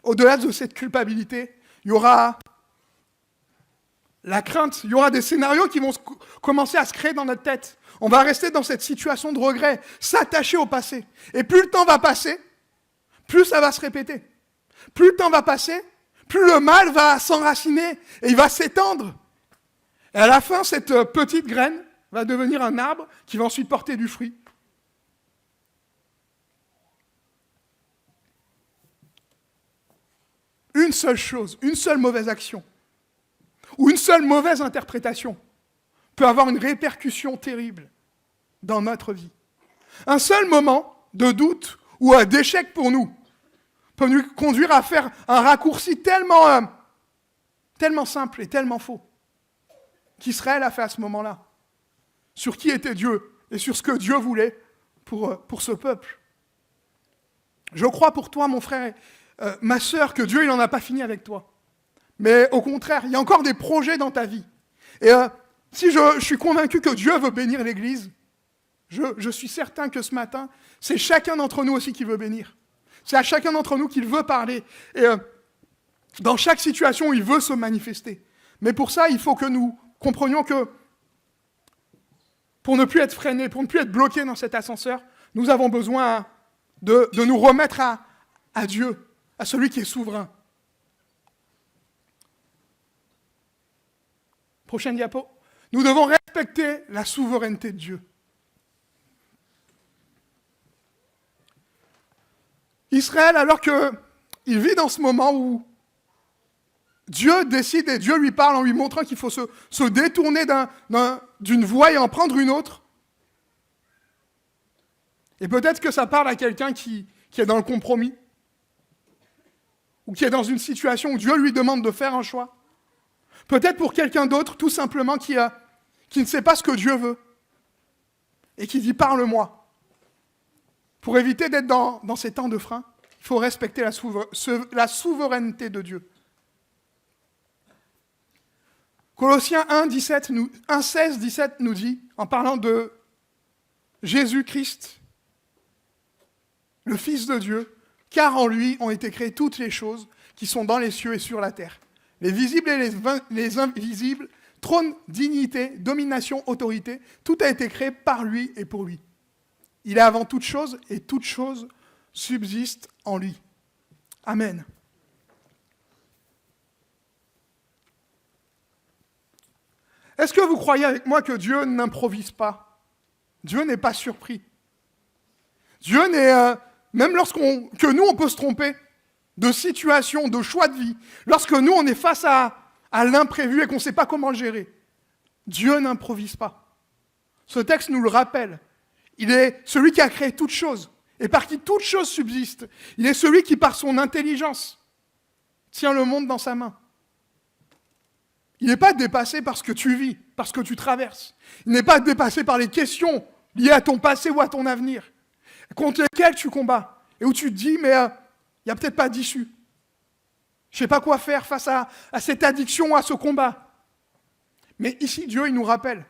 Au-delà de cette culpabilité, il y aura la crainte, il y aura des scénarios qui vont commencer à se créer dans notre tête. On va rester dans cette situation de regret, s'attacher au passé. Et plus le temps va passer, plus ça va se répéter. Plus le temps va passer, plus le mal va s'enraciner et il va s'étendre. Et à la fin, cette petite graine va devenir un arbre qui va ensuite porter du fruit. Une seule chose, une seule mauvaise action, ou une seule mauvaise interprétation peut avoir une répercussion terrible dans notre vie. Un seul moment de doute ou d'échec pour nous peut nous conduire à faire un raccourci tellement simple et tellement faux qu'Israël a fait à ce moment-là, sur qui était Dieu et sur ce que Dieu voulait pour ce peuple. Je crois pour toi, mon frère, ma sœur, que Dieu il n'en a pas fini avec toi. Mais au contraire, il y a encore des projets dans ta vie. Et si je suis convaincu que Dieu veut bénir l'Église, je suis certain que ce matin, c'est chacun d'entre nous aussi qui veut bénir. C'est à chacun d'entre nous qu'il veut parler. Et dans chaque situation, il veut se manifester. Mais pour ça, il faut que nous comprenions que pour ne plus être freinés, pour ne plus être bloqués dans cet ascenseur, nous avons besoin de nous remettre à Dieu, à celui qui est souverain. Prochaine diapo. Nous devons respecter la souveraineté de Dieu. Israël, alors qu'il vit dans ce moment où Dieu décide et Dieu lui parle en lui montrant qu'il faut se détourner d'une voie et en prendre une autre. Et peut-être que ça parle à quelqu'un qui est dans le compromis, ou qui est dans une situation où Dieu lui demande de faire un choix. Peut-être pour quelqu'un d'autre, tout simplement, qui ne sait pas ce que Dieu veut, et qui dit « parle-moi ». Pour éviter d'être dans ces temps de frein, il faut respecter la souveraineté de Dieu. Colossiens 1:16-17 nous dit, en parlant de Jésus-Christ, le Fils de Dieu, « Car en lui ont été créées toutes les choses qui sont dans les cieux et sur la terre, les visibles et les invisibles, trône, dignité, domination, autorité, tout a été créé par lui et pour lui. Il est avant toute chose et toute chose subsiste en lui. » Amen. Est-ce que vous croyez avec moi que Dieu n'improvise pas? Dieu n'est pas surpris. Dieu n'est... même que nous, on peut se tromper de situation, de choix de vie, lorsque nous, on est face à l'imprévu et qu'on ne sait pas comment le gérer, Dieu n'improvise pas. Ce texte nous le rappelle. Il est celui qui a créé toutes choses, et par qui toutes choses subsistent. Il est celui qui, par son intelligence, tient le monde dans sa main. Il n'est pas dépassé par ce que tu vis, par ce que tu traverses. Il n'est pas dépassé par les questions liées à ton passé ou à ton avenir, contre lesquelles tu combats, et où tu te dis, mais il n'y a peut-être pas d'issue. Je ne sais pas quoi faire face à cette addiction, à ce combat. Mais ici, Dieu, il nous rappelle,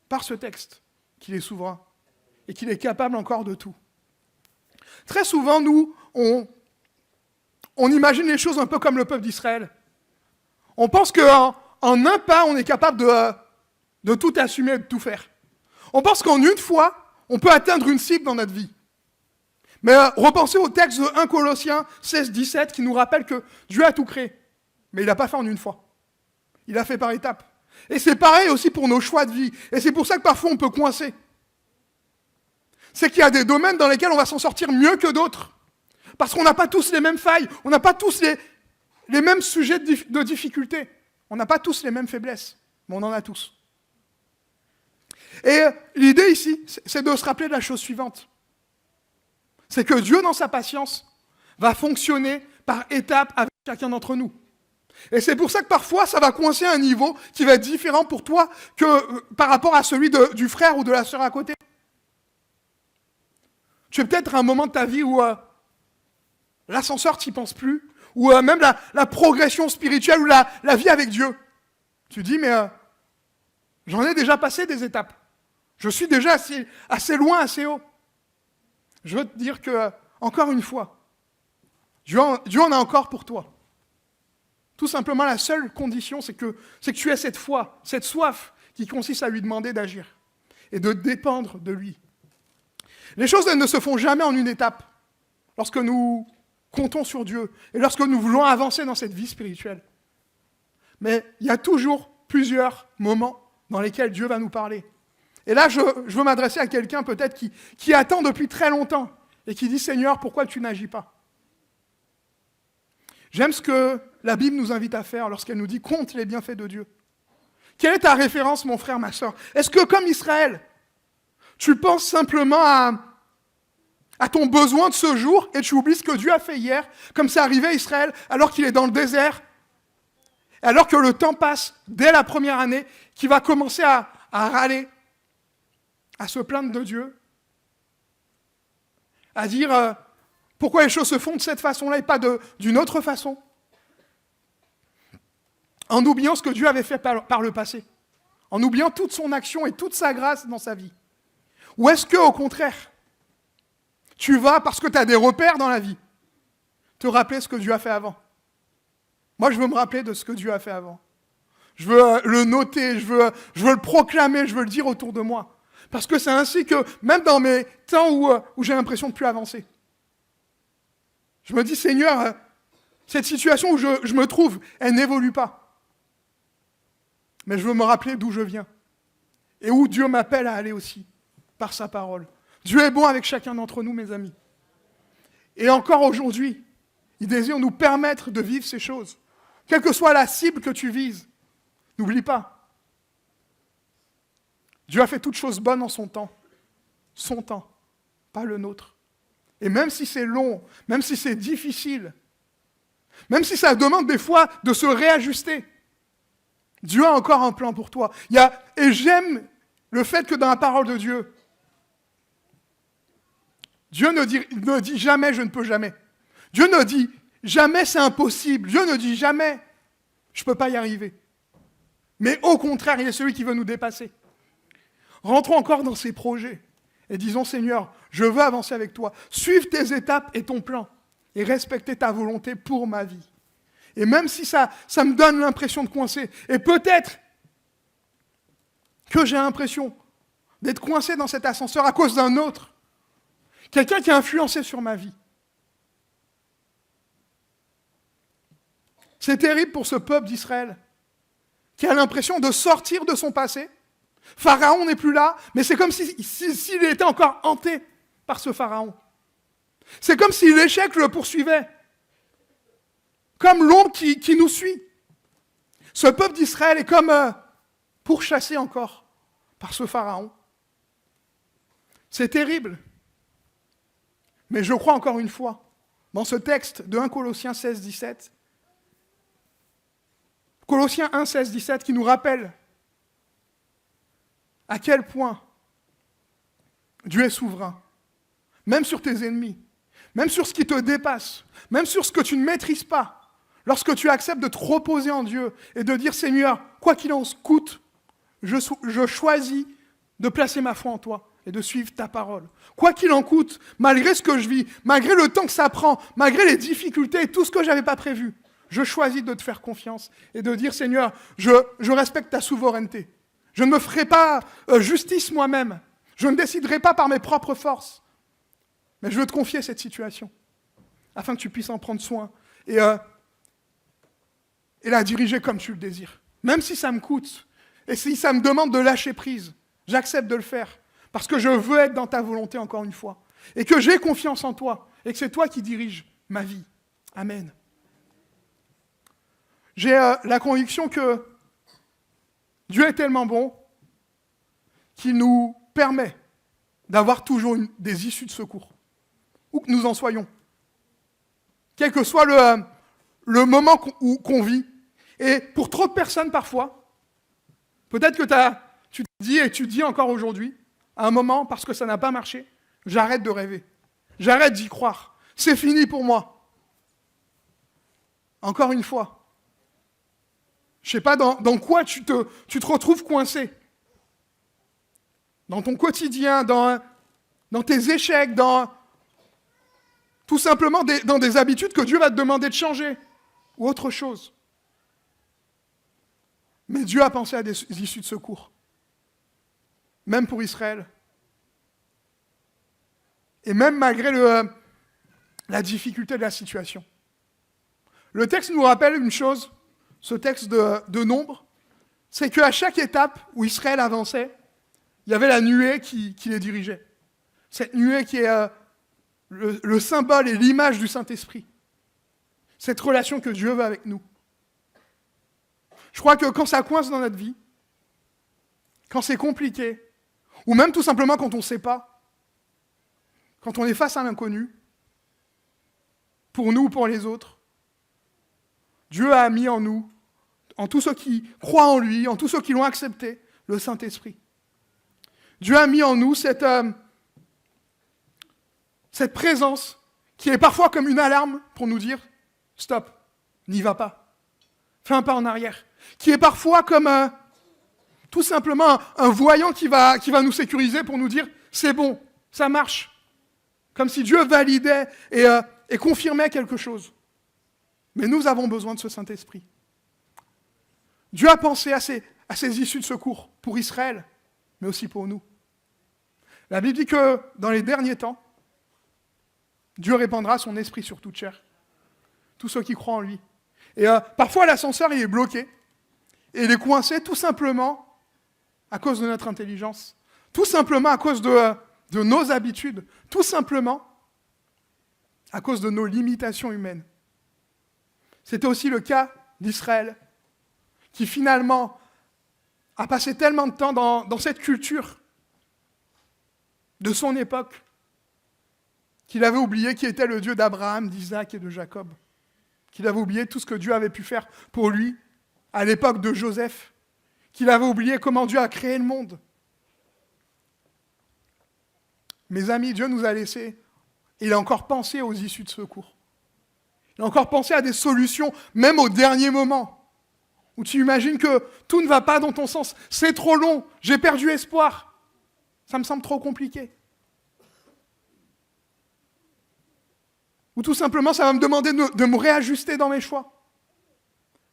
par ce texte, qu'il est souverain et qu'il est capable encore de tout. Très souvent, nous, on imagine les choses un peu comme le peuple d'Israël. On pense qu'en un pas, on est capable de tout assumer et de tout faire. On pense qu'en une fois, on peut atteindre une cible dans notre vie. Mais repensez au texte de 1 Colossiens 16-17 qui nous rappelle que Dieu a tout créé. Mais il n'a pas fait en une fois. Il a fait par étapes. Et c'est pareil aussi pour nos choix de vie. Et c'est pour ça que parfois on peut coincer. C'est qu'il y a des domaines dans lesquels on va s'en sortir mieux que d'autres. Parce qu'on n'a pas tous les mêmes failles. On n'a pas tous les mêmes sujets de difficulté. On n'a pas tous les mêmes faiblesses. Mais on en a tous. Et l'idée ici, c'est de se rappeler de la chose suivante. C'est que Dieu, dans sa patience, va fonctionner par étapes avec chacun d'entre nous. Et c'est pour ça que parfois, ça va coincer à un niveau qui va être différent pour toi que par rapport à celui du frère ou de la sœur à côté. Tu es peut-être à un moment de ta vie où l'ascenseur, tu n'y penses plus, ou même la progression spirituelle ou la vie avec Dieu. Tu dis, mais j'en ai déjà passé des étapes. Je suis déjà assez loin, assez haut. Je veux te dire que, encore une fois, Dieu en a encore pour toi. Tout simplement, la seule condition, c'est que tu aies cette foi, cette soif qui consiste à lui demander d'agir et de dépendre de lui. Les choses ne se font jamais en une étape lorsque nous comptons sur Dieu et lorsque nous voulons avancer dans cette vie spirituelle. Mais il y a toujours plusieurs moments dans lesquels Dieu va nous parler. Et là, je veux m'adresser à quelqu'un peut-être qui attend depuis très longtemps et qui dit « Seigneur, pourquoi tu n'agis pas ?» J'aime ce que la Bible nous invite à faire lorsqu'elle nous dit « Compte les bienfaits de Dieu ». Quelle est ta référence, mon frère, ma sœur? Est-ce que, comme Israël, tu penses simplement à ton besoin de ce jour et tu oublies ce que Dieu a fait hier, comme c'est arrivé à Israël alors qu'il est dans le désert, alors que le temps passe dès la première année, qu'il va commencer à râler, à se plaindre de Dieu, à dire pourquoi les choses se font de cette façon-là et pas d'une autre façon, en oubliant ce que Dieu avait fait par le passé, en oubliant toute son action et toute sa grâce dans sa vie. Ou est-ce que, au contraire, tu vas, parce que tu as des repères dans la vie, te rappeler ce que Dieu a fait avant? Moi, je veux me rappeler de ce que Dieu a fait avant. Je veux le noter, je veux le proclamer, je veux le dire autour de moi. Parce que c'est ainsi que, même dans mes temps où j'ai l'impression de ne plus avancer, je me dis, Seigneur, cette situation où je me trouve, elle n'évolue pas. Mais je veux me rappeler d'où je viens. Et où Dieu m'appelle à aller aussi, par sa parole. Dieu est bon avec chacun d'entre nous, mes amis. Et encore aujourd'hui, il désire nous permettre de vivre ces choses. Quelle que soit la cible que tu vises, n'oublie pas. Dieu a fait toutes choses bonnes en son temps, pas le nôtre. Et même si c'est long, même si c'est difficile, même si ça demande des fois de se réajuster, Dieu a encore un plan pour toi. Et j'aime le fait que dans la parole de Dieu, Dieu ne dit jamais « je ne peux jamais ». Dieu ne dit jamais « c'est impossible ». Dieu ne dit jamais « je ne peux pas y arriver ». Mais au contraire, il est celui qui veut nous dépasser. Rentrons encore dans ces projets et disons « Seigneur, je veux avancer avec toi, suivre tes étapes et ton plan et respecter ta volonté pour ma vie ». Et même si ça me donne l'impression de coincer, et peut-être que j'ai l'impression d'être coincé dans cet ascenseur à cause d'un autre, quelqu'un qui a influencé sur ma vie. C'est terrible pour ce peuple d'Israël qui a l'impression de sortir de son passé. Pharaon n'est plus là, mais c'est comme s'il était encore hanté par ce Pharaon. C'est comme si l'échec le poursuivait, comme l'ombre qui nous suit. Ce peuple d'Israël est comme pourchassé encore par ce Pharaon. C'est terrible. Mais je crois encore une fois, dans ce texte de 1 Colossiens 16, 17, Colossiens 1, 16, 17, qui nous rappelle à quel point Dieu est souverain, même sur tes ennemis, même sur ce qui te dépasse, même sur ce que tu ne maîtrises pas, lorsque tu acceptes de te reposer en Dieu et de dire « Seigneur, quoi qu'il en coûte, je choisis de placer ma foi en toi et de suivre ta parole. Quoi qu'il en coûte, malgré ce que je vis, malgré le temps que ça prend, malgré les difficultés et tout ce que je n'avais pas prévu, je choisis de te faire confiance et de dire « Seigneur, je respecte ta souveraineté. Je ne me ferai pas justice moi-même. Je ne déciderai pas par mes propres forces. Mais je veux te confier cette situation afin que tu puisses en prendre soin et la diriger comme tu le désires. Même si ça me coûte et si ça me demande de lâcher prise, j'accepte de le faire parce que je veux être dans ta volonté encore une fois et que j'ai confiance en toi et que c'est toi qui diriges ma vie. Amen. J'ai la conviction que Dieu est tellement bon qu'il nous permet d'avoir toujours des issues de secours, où que nous en soyons. Quel que soit le moment qu'on vit. Et pour trop de personnes parfois, peut-être que tu te dis et tu dis encore aujourd'hui, à un moment, parce que ça n'a pas marché, j'arrête de rêver. J'arrête d'y croire. C'est fini pour moi. Encore une fois, je ne sais pas dans quoi tu te retrouves coincé. Dans ton quotidien, dans tes échecs, tout simplement dans des habitudes que Dieu va te demander de changer, ou autre chose. Mais Dieu a pensé à des issues de secours, même pour Israël. Et même malgré la difficulté de la situation. Le texte nous rappelle une chose, ce texte de Nombres, c'est qu'à chaque étape où Israël avançait, il y avait la nuée qui les dirigeait. Cette nuée qui est le symbole et l'image du Saint-Esprit. Cette relation que Dieu veut avec nous. Je crois que quand ça coince dans notre vie, quand c'est compliqué, ou même tout simplement quand on ne sait pas, quand on est face à l'inconnu, pour nous ou pour les autres, Dieu a mis en nous, en tous ceux qui croient en lui, en tous ceux qui l'ont accepté, le Saint-Esprit. Dieu a mis en nous cette présence qui est parfois comme une alarme pour nous dire « Stop, n'y va pas, fais un pas en arrière », qui est parfois comme tout simplement un voyant qui va nous sécuriser pour nous dire « C'est bon, ça marche », comme si Dieu validait et confirmait quelque chose. Mais nous avons besoin de ce Saint-Esprit. Dieu a pensé à ces issues de secours pour Israël, mais aussi pour nous. La Bible dit que dans les derniers temps, Dieu répandra son esprit sur toute chair, tous ceux qui croient en lui. Et parfois l'ascenseur il est bloqué, et il est coincé tout simplement à cause de notre intelligence, tout simplement à cause de nos habitudes, tout simplement à cause de nos limitations humaines. C'était aussi le cas d'Israël, qui finalement a passé tellement de temps dans cette culture de son époque, qu'il avait oublié qui était le Dieu d'Abraham, d'Isaac et de Jacob, qu'il avait oublié tout ce que Dieu avait pu faire pour lui à l'époque de Joseph, qu'il avait oublié comment Dieu a créé le monde. Mes amis, Dieu nous a laissés, et il a encore pensé aux issues de secours. Il a encore pensé à des solutions, même au dernier moment, où tu imagines que tout ne va pas dans ton sens, c'est trop long, j'ai perdu espoir, ça me semble trop compliqué. Ou tout simplement, ça va me demander de me réajuster dans mes choix.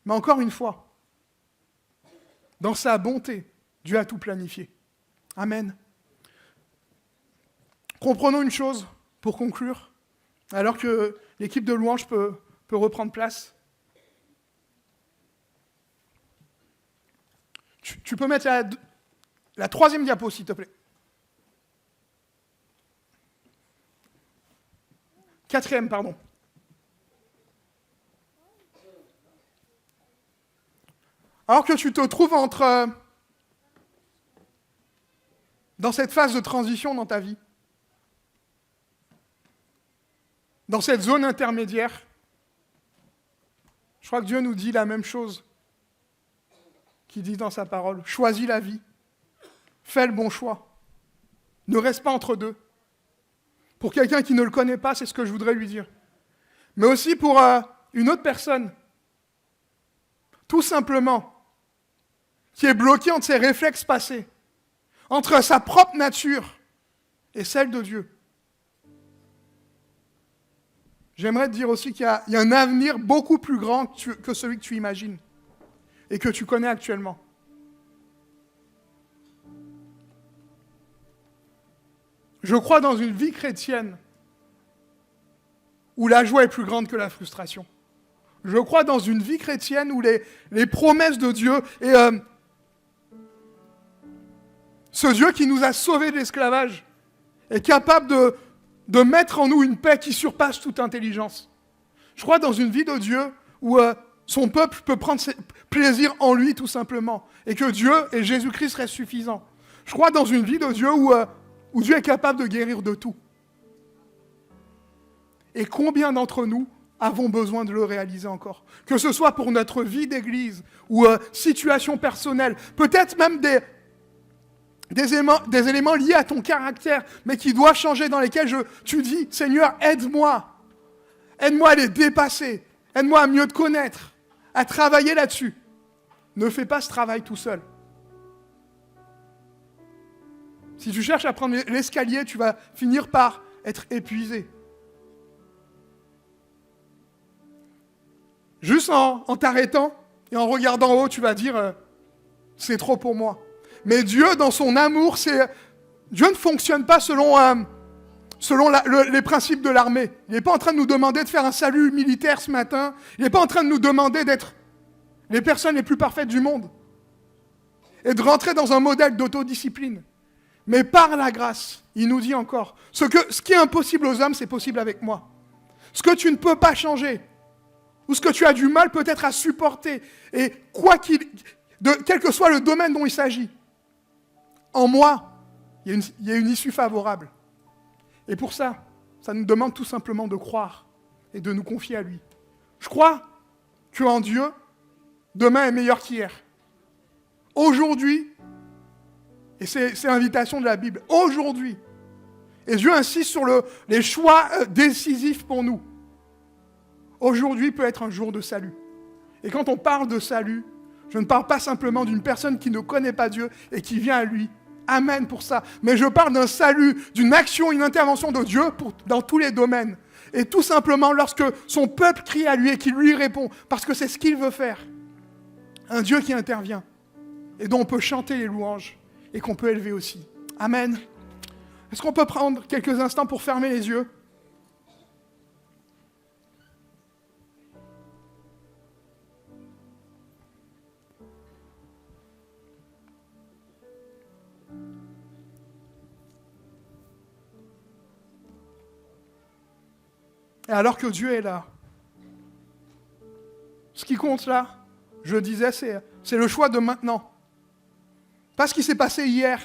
Mais encore une fois, dans sa bonté, Dieu a tout planifié. Amen. Comprenons une chose pour conclure, alors que l'équipe de louange peut reprendre place. Tu peux mettre la troisième diapo, s'il te plaît. Quatrième, pardon. Alors que tu te trouves dans cette phase de transition dans ta vie, dans cette zone intermédiaire, je crois que Dieu nous dit la même chose qu'il dit dans sa parole. Choisis la vie, fais le bon choix, ne reste pas entre deux. Pour quelqu'un qui ne le connaît pas, c'est ce que je voudrais lui dire. Mais aussi pour une autre personne, tout simplement, qui est bloquée entre ses réflexes passés, entre sa propre nature et celle de Dieu. J'aimerais te dire aussi qu'il y a un avenir beaucoup plus grand que celui que tu imagines et que tu connais actuellement. Je crois dans une vie chrétienne où la joie est plus grande que la frustration. Je crois dans une vie chrétienne où les promesses de Dieu et ce Dieu qui nous a sauvés de l'esclavage est capable de mettre en nous une paix qui surpasse toute intelligence. Je crois dans une vie de Dieu où son peuple peut prendre plaisir en lui tout simplement et que Dieu et Jésus-Christ restent suffisants. Je crois dans une vie de Dieu où Dieu est capable de guérir de tout. Et combien d'entre nous avons besoin de le réaliser encore? Que ce soit pour notre vie d'église ou situation personnelle, peut-être même des éléments liés à ton caractère, mais qui doivent changer, dans lesquels tu dis, Seigneur, aide-moi à les dépasser, aide-moi à mieux te connaître, à travailler là-dessus. Ne fais pas ce travail tout seul. Si tu cherches à prendre l'escalier, tu vas finir par être épuisé. Juste en t'arrêtant et en regardant en haut, tu vas dire c'est trop pour moi. Mais Dieu, dans son amour, Dieu ne fonctionne pas selon les principes de l'armée. Il n'est pas en train de nous demander de faire un salut militaire ce matin. Il n'est pas en train de nous demander d'être les personnes les plus parfaites du monde et de rentrer dans un modèle d'autodiscipline. Mais par la grâce, il nous dit encore, ce qui est impossible aux hommes, c'est possible avec moi. Ce que tu ne peux pas changer, ou ce que tu as du mal peut-être à supporter, et quel que soit le domaine dont il s'agit, en moi, il y a une issue favorable. Et pour ça, ça nous demande tout simplement de croire et de nous confier à lui. Je crois qu'en Dieu, demain est meilleur qu'hier. Aujourd'hui, et c'est l'invitation de la Bible, aujourd'hui, et Dieu insiste sur les choix décisifs pour nous. Aujourd'hui peut être un jour de salut. Et quand on parle de salut, je ne parle pas simplement d'une personne qui ne connaît pas Dieu et qui vient à lui. Amen pour ça. Mais je parle d'un salut, d'une action, une intervention de Dieu dans tous les domaines. Et tout simplement lorsque son peuple crie à lui et qu'il lui répond, parce que c'est ce qu'il veut faire. Un Dieu qui intervient et dont on peut chanter les louanges et qu'on peut élever aussi. Amen. Est-ce qu'on peut prendre quelques instants pour fermer les yeux ? Et alors que Dieu est là, ce qui compte là, je disais, c'est le choix de maintenant. Pas ce qui s'est passé hier,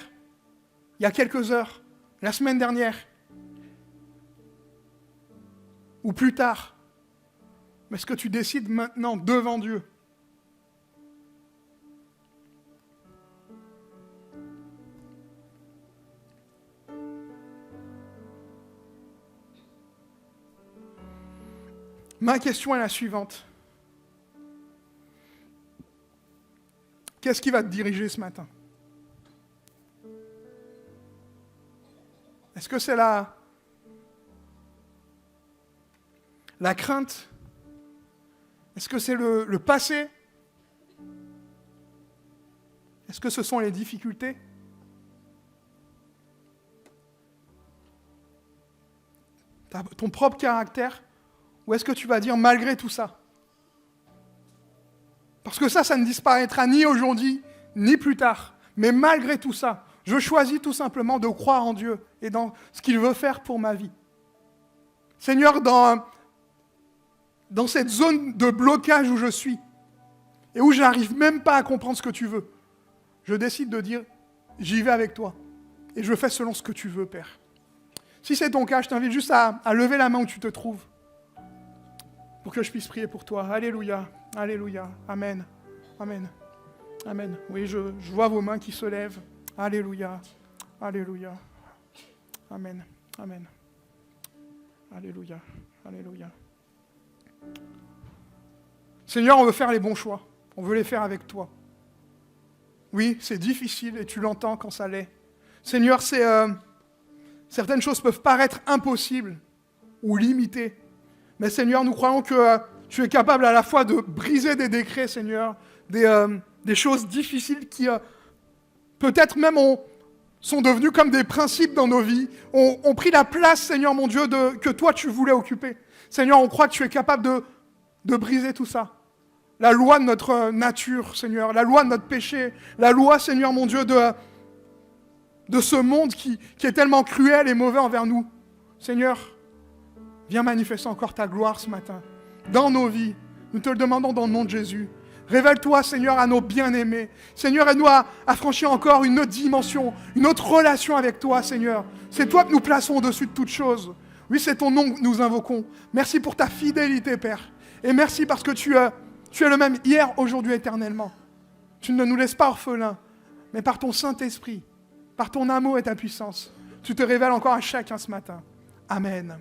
il y a quelques heures, la semaine dernière, ou plus tard, mais ce que tu décides maintenant devant Dieu. Ma question est la suivante. Qu'est-ce qui va te diriger ce matin ? Est-ce que c'est la crainte ? Est-ce que c'est le passé ? Est-ce que ce sont les difficultés ? Ton propre caractère ? Ou est-ce que tu vas dire malgré tout ça ? Parce que ça ne disparaîtra ni aujourd'hui, ni plus tard. Mais malgré tout ça, je choisis tout simplement de croire en Dieu et dans ce qu'il veut faire pour ma vie. Seigneur, dans cette zone de blocage où je suis, et où je n'arrive même pas à comprendre ce que tu veux, je décide de dire, j'y vais avec toi. Et je fais selon ce que tu veux, Père. Si c'est ton cas, je t'invite juste à lever la main où tu te trouves, pour que je puisse prier pour toi. Alléluia, alléluia, amen, amen, amen. Oui, je vois vos mains qui se lèvent. Alléluia, alléluia, amen, amen, alléluia, alléluia. Seigneur, on veut faire les bons choix. On veut les faire avec toi. Oui, c'est difficile et tu l'entends quand ça l'est. Seigneur, certaines choses peuvent paraître impossibles ou limitées. Mais Seigneur, nous croyons que tu es capable à la fois de briser des décrets, Seigneur, des choses difficiles qui peut-être même sont devenues comme des principes dans nos vies, ont pris la place, Seigneur mon Dieu, que toi tu voulais occuper. Seigneur, on croit que tu es capable de briser tout ça. La loi de notre nature, Seigneur, la loi de notre péché, la loi, Seigneur mon Dieu, de ce monde qui est tellement cruel et mauvais envers nous. Seigneur, viens manifester encore ta gloire ce matin, dans nos vies. Nous te le demandons dans le nom de Jésus. Révèle-toi, Seigneur, à nos bien-aimés. Seigneur, aide-nous à franchir encore une autre dimension, une autre relation avec toi, Seigneur. C'est toi que nous plaçons au-dessus de toutes choses. Oui, c'est ton nom que nous invoquons. Merci pour ta fidélité, Père. Et merci parce que tu es le même hier, aujourd'hui, éternellement. Tu ne nous laisses pas orphelins, mais par ton Saint-Esprit, par ton amour et ta puissance, tu te révèles encore à chacun ce matin. Amen.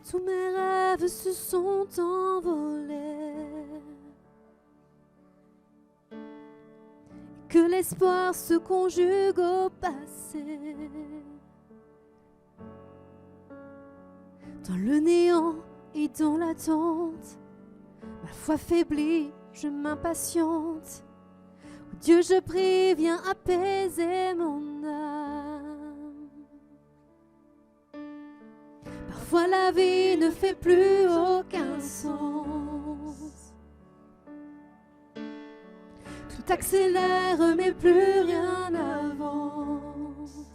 Tous mes rêves se sont envolés. Que l'espoir se conjugue au passé. Dans le néant et dans l'attente, ma foi faiblit, je m'impatiente. Oh Dieu, je prie, viens apaiser mon âme. Parfois la vie ne fait plus aucun sens. t'accélères mais plus rien n'avance.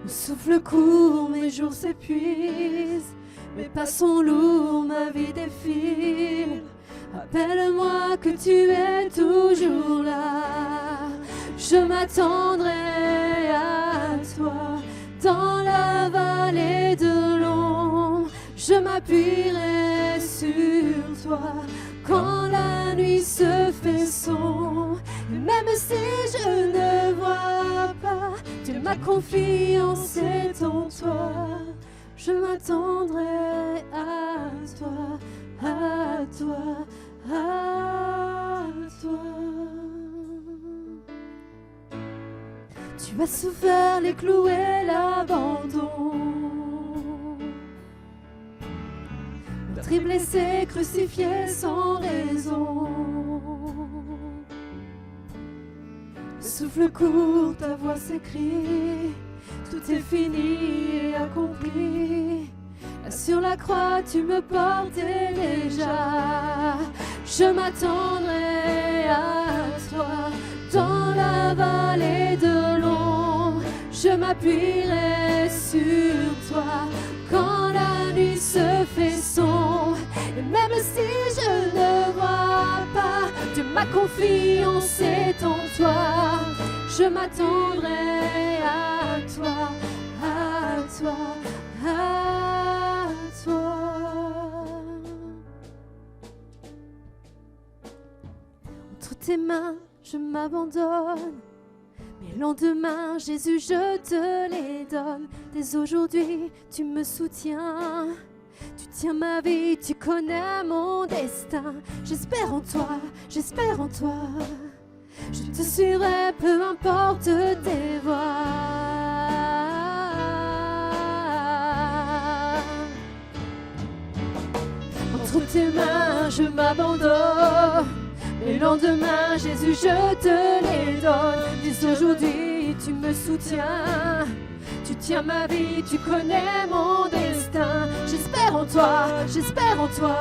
Le souffle court, mes jours s'épuisent, mes pas sont lourds, ma vie défile. Rappelle-moi que tu es toujours là. Je m'attendrai à toi dans la vallée de l'ombre. Je m'appuierai sur toi quand la nuit se fait sombre. Et même si je ne vois pas, ma confiance est en toi. Je m'attendrai à toi, à toi, à toi. Tu as souffert les clous et l'abandon. Meurtri, blessé, crucifié sans raison. Le souffle court, ta voix s'écrie. Tout est fini et accompli. Là sur la croix, tu me portais déjà. Je m'attendrai à toi dans la vallée de l'ombre. Je m'appuierai sur toi quand la nuit se fait sombre. Et même si je ne vois pas, Dieu, ma confiance est en toi. Je m'attendrai à toi, à toi, à toi. Entre tes mains, je m'abandonne. Mes lendemains, Jésus, je te les donne. Dès aujourd'hui, tu me soutiens. Tu tiens ma vie, tu connais mon destin. J'espère en toi, j'espère en toi. Je te suivrai, peu importe tes voies. Entre tes mains, je m'abandonne. Mes lendemains, Jésus, je te les donne. Dès aujourd'hui, tu me soutiens. Tu tiens ma vie, tu connais mon destin. J'espère en toi, j'espère en toi.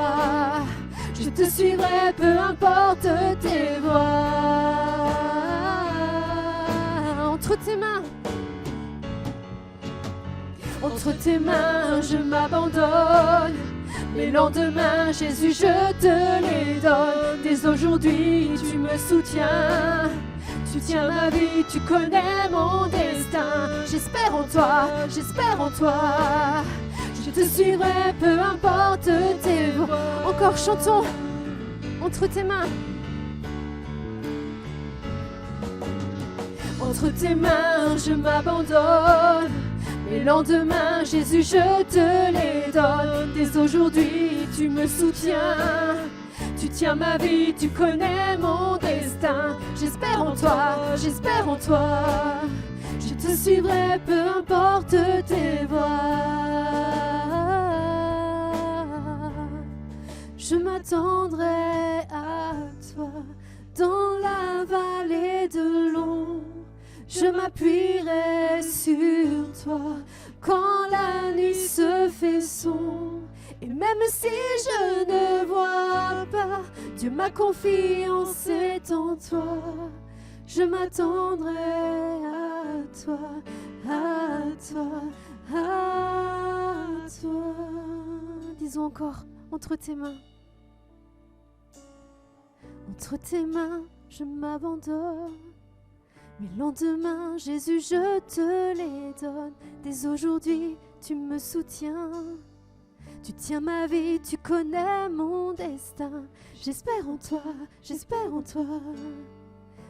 Je te suivrai, peu importe tes voies. Entre tes mains, je m'abandonne. Mes lendemains, Jésus, je te les donne. Dès aujourd'hui, tu me soutiens. Tu tiens ma vie, tu connais mon destin. J'espère en toi, j'espère en toi. Je te suivrai, peu importe tes voies. Encore chantons. Entre tes mains. Entre tes mains, je m'abandonne. Mes lendemains, Jésus, je te les donne. Dès aujourd'hui, tu me soutiens. Tu tiens ma vie, tu connais mon destin. J'espère en toi, j'espère en toi. Je te suivrai, peu importe tes voies. Je m'attendrai à toi dans la vallée de l'ombre. Je m'appuierai sur toi quand la nuit se fait sombre. Et même si je ne vois pas, Dieu, ma confiance est en toi. Je m'attendrai à toi, à toi, à toi. Disons encore, entre tes mains. Entre tes mains, je m'abandonne. Mes lendemains, Jésus, je te les donne. Dès aujourd'hui, tu me soutiens. Tu tiens ma vie, tu connais mon destin. J'espère en toi, j'espère en toi.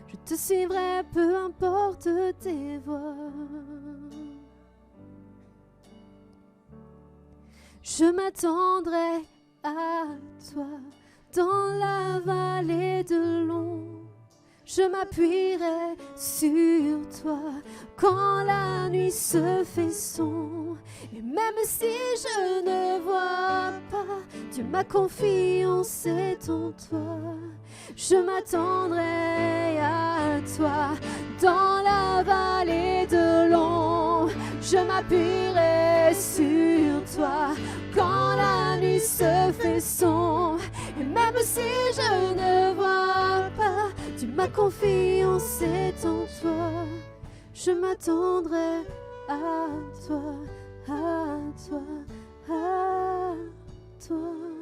Je te suivrai, peu importe tes voies. Je m'attendrai à toi dans la vallée de l'ombre. Je m'appuierai sur toi quand la nuit se fait sombre. Et même si je ne vois pas, Dieu, ma confiance est en toi. Je m'attendrai à toi dans la vallée de l'ombre. Je m'appuierai sur toi quand la nuit se fait sombre. Et Même si je ne vois pas, tu ma confiance est en toi. Je m'attendrai à toi, à toi, à toi.